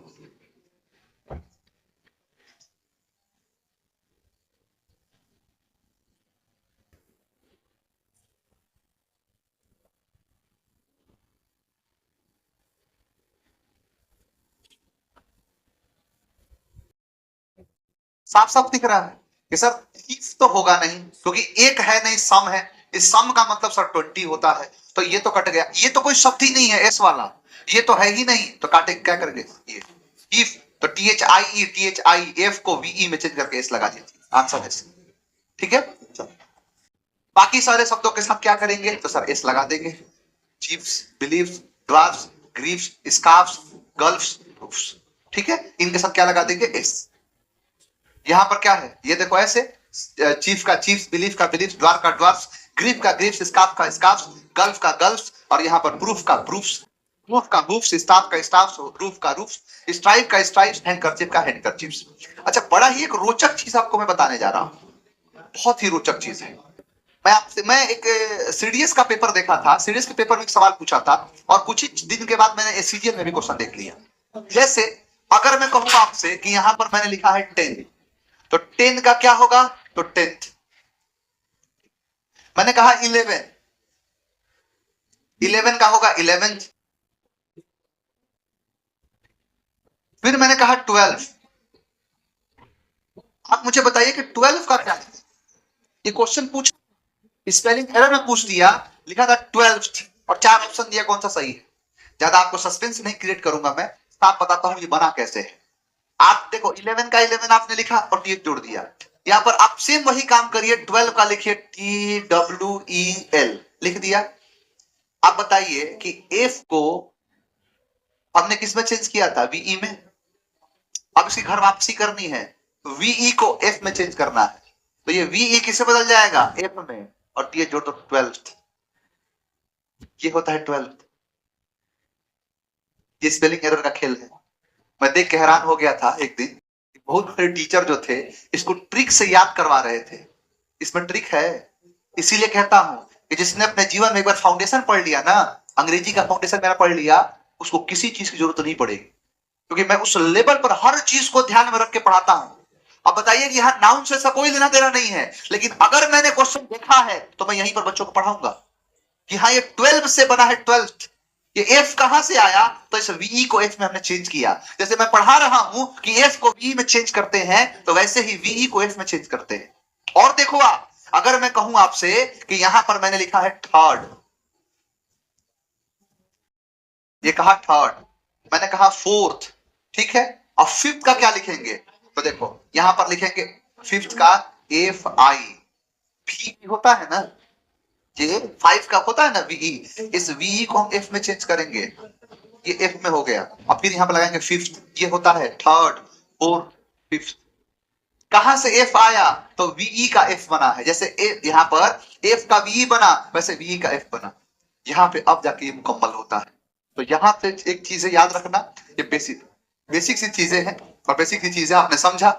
साफ साफ दिख रहा है कि सर thief तो होगा नहीं, क्योंकि एक है नहीं, सम है। इस सम का मतलब सर 20 होता है, तो ये तो कट गया। ये तो कोई शब्द ही नहीं है, एस वाला ये तो है ही नहीं, तो काटे क्या करेंगे ये इफ, तो THIE एफ को VE में चेंज करके एस लगा दीजिए, आंसर है। ठीक है, चलो बाकी सारे शब्दों के साथ क्या करेंगे, तो सर एस लगा देंगे। Chiefs, believes, drafts, griefs, scarfs, gulfs, ठीक है, इनके साथ क्या लगा देंगे, एस। यहां पर क्या है, ये देखो ऐसे, चीफ का चीफ्स, बिलीफ का बिलीफ, ड्वार्फ का ड्वार्फ, ग्रीफ का ग्रीफ्स, स्कार्फ का स्कार्फ्स, गल्फ का गल्फ्स, और यहां पर प्रूफ का प्रूफ्स, रूफ का रूफ्स, स्टाफ का स्टाफ्स, रूफ का रूफ्स, स्ट्राइप का स्ट्राइप्स, हैंडकरचीफ का हैंडकरचीफ्स। अच्छा, बड़ा ही एक रोचक चीज आपको मैं बताने जा रहा हूं, बहुत ही रोचक चीज है। मैं एक सीडीएस का पेपर देखा था, सीडीएस के पेपर में एक सवाल पूछा था, और कुछ ही दिन के बाद मैंने एससीजीएल में भी क्वेश्चन देख लिया। जैसे अगर मैं कहूं आपसे कि यहां पर मैंने लिखा है 10, तो 10 का क्या होगा, तो 10th। मैंने कहा 11, 11 का होगा 11th। फिर मैंने कहा 12, आप मुझे बताइए कि 12 का क्या है। ये क्वेश्चन पूछ, स्पेलिंग एरर में पूछ दिया, लिखा था 12th, और 4 ऑप्शन दिया, कौन सा सही है। ज्यादा आपको सस्पेंस नहीं क्रिएट करूंगा मैं, साफ बताता हूं ये बना कैसे है। आप देखो 11 का 11 आपने लिखा और टी जोड़ दिया। यहां पर आप सेम वही काम करिए, 12 का लिखिए TWEL, लिख दिया। आप बताइए कि एफ को हमने किस में चेंज किया था, VE में। अब इसकी घर वापसी करनी है, VE को F में चेंज करना है, तो ये VE किसे बदल जाएगा, F में, और टी जोड़ दो 12th। ये होता है 12th। ये स्पेलिंग एरर का खेल है। मैं देख के हैरान हो गया था एक दिन, बहुत सारे टीचर जो थे इसको ट्रिक से याद करवा रहे थे। इसमें ट्रिक है, इसीलिए कहता हूं कि जिसने अपने जीवन में एक बार फाउंडेशन पढ़ लिया ना, अंग्रेजी का फाउंडेशन मेरा पढ़ लिया, उसको किसी चीज की जरूरत नहीं पड़ेगी, क्योंकि मैं उस लेवल पर हर चीज को ध्यान में रख के पढ़ाता हूं। अब बताइए कि यहाँ नाउन से ऐसा कोई लेना देना नहीं है, लेकिन अगर मैंने क्वेश्चन देखा है तो मैं यहीं पर बच्चों को पढ़ाऊंगा कि हाँ ये 12 से बना है 12th। ये एफ कहां से आया, तो इस वीई को एफ में हमने चेंज किया। जैसे मैं पढ़ा रहा हूं कि एफ को वी में चेंज करते हैं, तो वैसे ही वीई को एफ में चेंज करते हैं। और देखो आप, अगर मैं कहूं आपसे कि यहां पर मैंने लिखा है थर्ड, ये कहा थर्ड, मैंने कहा फोर्थ, ठीक है, अब फिफ्थ का क्या लिखेंगे, तो देखो यहां पर लिखेंगे फिफ्थ का FI, भी होता है ना, ये 5 का होता है ना VE, इस VE को हम F में चेंज करेंगे, ये F में हो गया। अब फिर यहां पर लगाएंगे फिफ्थ, ये होता है थर्ड, फोर्थ, फिफ्थ। कहां से F आया, तो VE का F बना है। जैसे यहां पर F का VE बना, वैसे VE का F बना, यहां पे अब जाके ये मुकम्मल होता है। तो यहां से एक चीजें याद रखना, ये बेसिक बेसिक सी चीजें हैं, और बेसिक सी चीजें आपने समझा,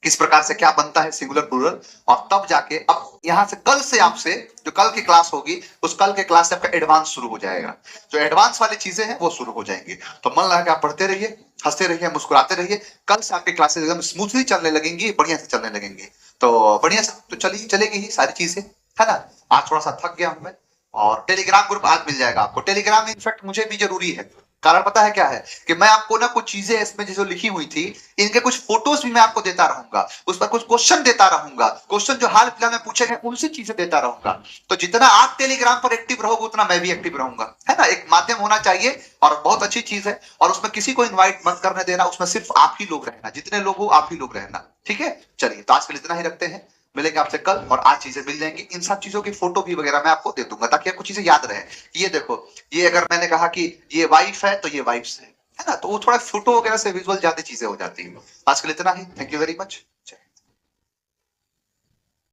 किस प्रकार से क्या बनता है सिंगुलर प्लूरल, और तब जाके अब यहाँ से कल से आपसे जो कल की क्लास होगी उस कल के क्लास से आपका एडवांस शुरू हो जाएगा। जो एडवांस वाली चीजें हैं वो शुरू हो जाएंगी। तो मन लगा के आप पढ़ते रहिए, हंसते रहिए, मुस्कुराते रहिए। कल से आपकी क्लासेस एकदम स्मूथली चलने लगेंगी, बढ़िया से चलने लगेंगी। तो बढ़िया से तो चलेगी ही सारी चीजें, है ना। आज थोड़ा सा थक गया हूं मैं, और टेलीग्राम ग्रुप आज मिल जाएगा आपको। टेलीग्राम इनफैक्ट मुझे भी जरूरी है, कारण पता है क्या है कि मैं आपको ना कुछ चीजें इसमें जो लिखी हुई थी इनके कुछ फोटोज भी मैं आपको देता रहूंगा, उस पर कुछ क्वेश्चन देता रहूंगा, क्वेश्चन जो हाल फिलहाल में पूछे गए उनसे चीजें देता रहूंगा। तो जितना आप टेलीग्राम पर एक्टिव रहोगे उतना मैं भी एक्टिव रहूंगा, है ना। एक माध्यम होना चाहिए और बहुत अच्छी चीज है। और उसमें किसी को इन्वाइट मत करने देना, उसमें सिर्फ आप ही लोग रहना, जितने लोग हो आप ही लोग रहना, ठीक है। चलिए तो आज के लिए इतना ही रखते हैं, मिलेंगे आपसे कल, और आज चीजें मिल जाएंगी। इन सब चीजों की फोटो भी वगैरह मैं आपको दे दूंगा ताकि आपको चीजें याद रहे। ये देखो, ये अगर मैंने कहा कि ये वाइफ है तो ये वाइफ्स है ना, तो वो थोड़ा फोटो वगैरह से विजुअल ज्यादा चीजें हो जाती है। आज के लिए इतना ही, थैंक यू वेरी मच।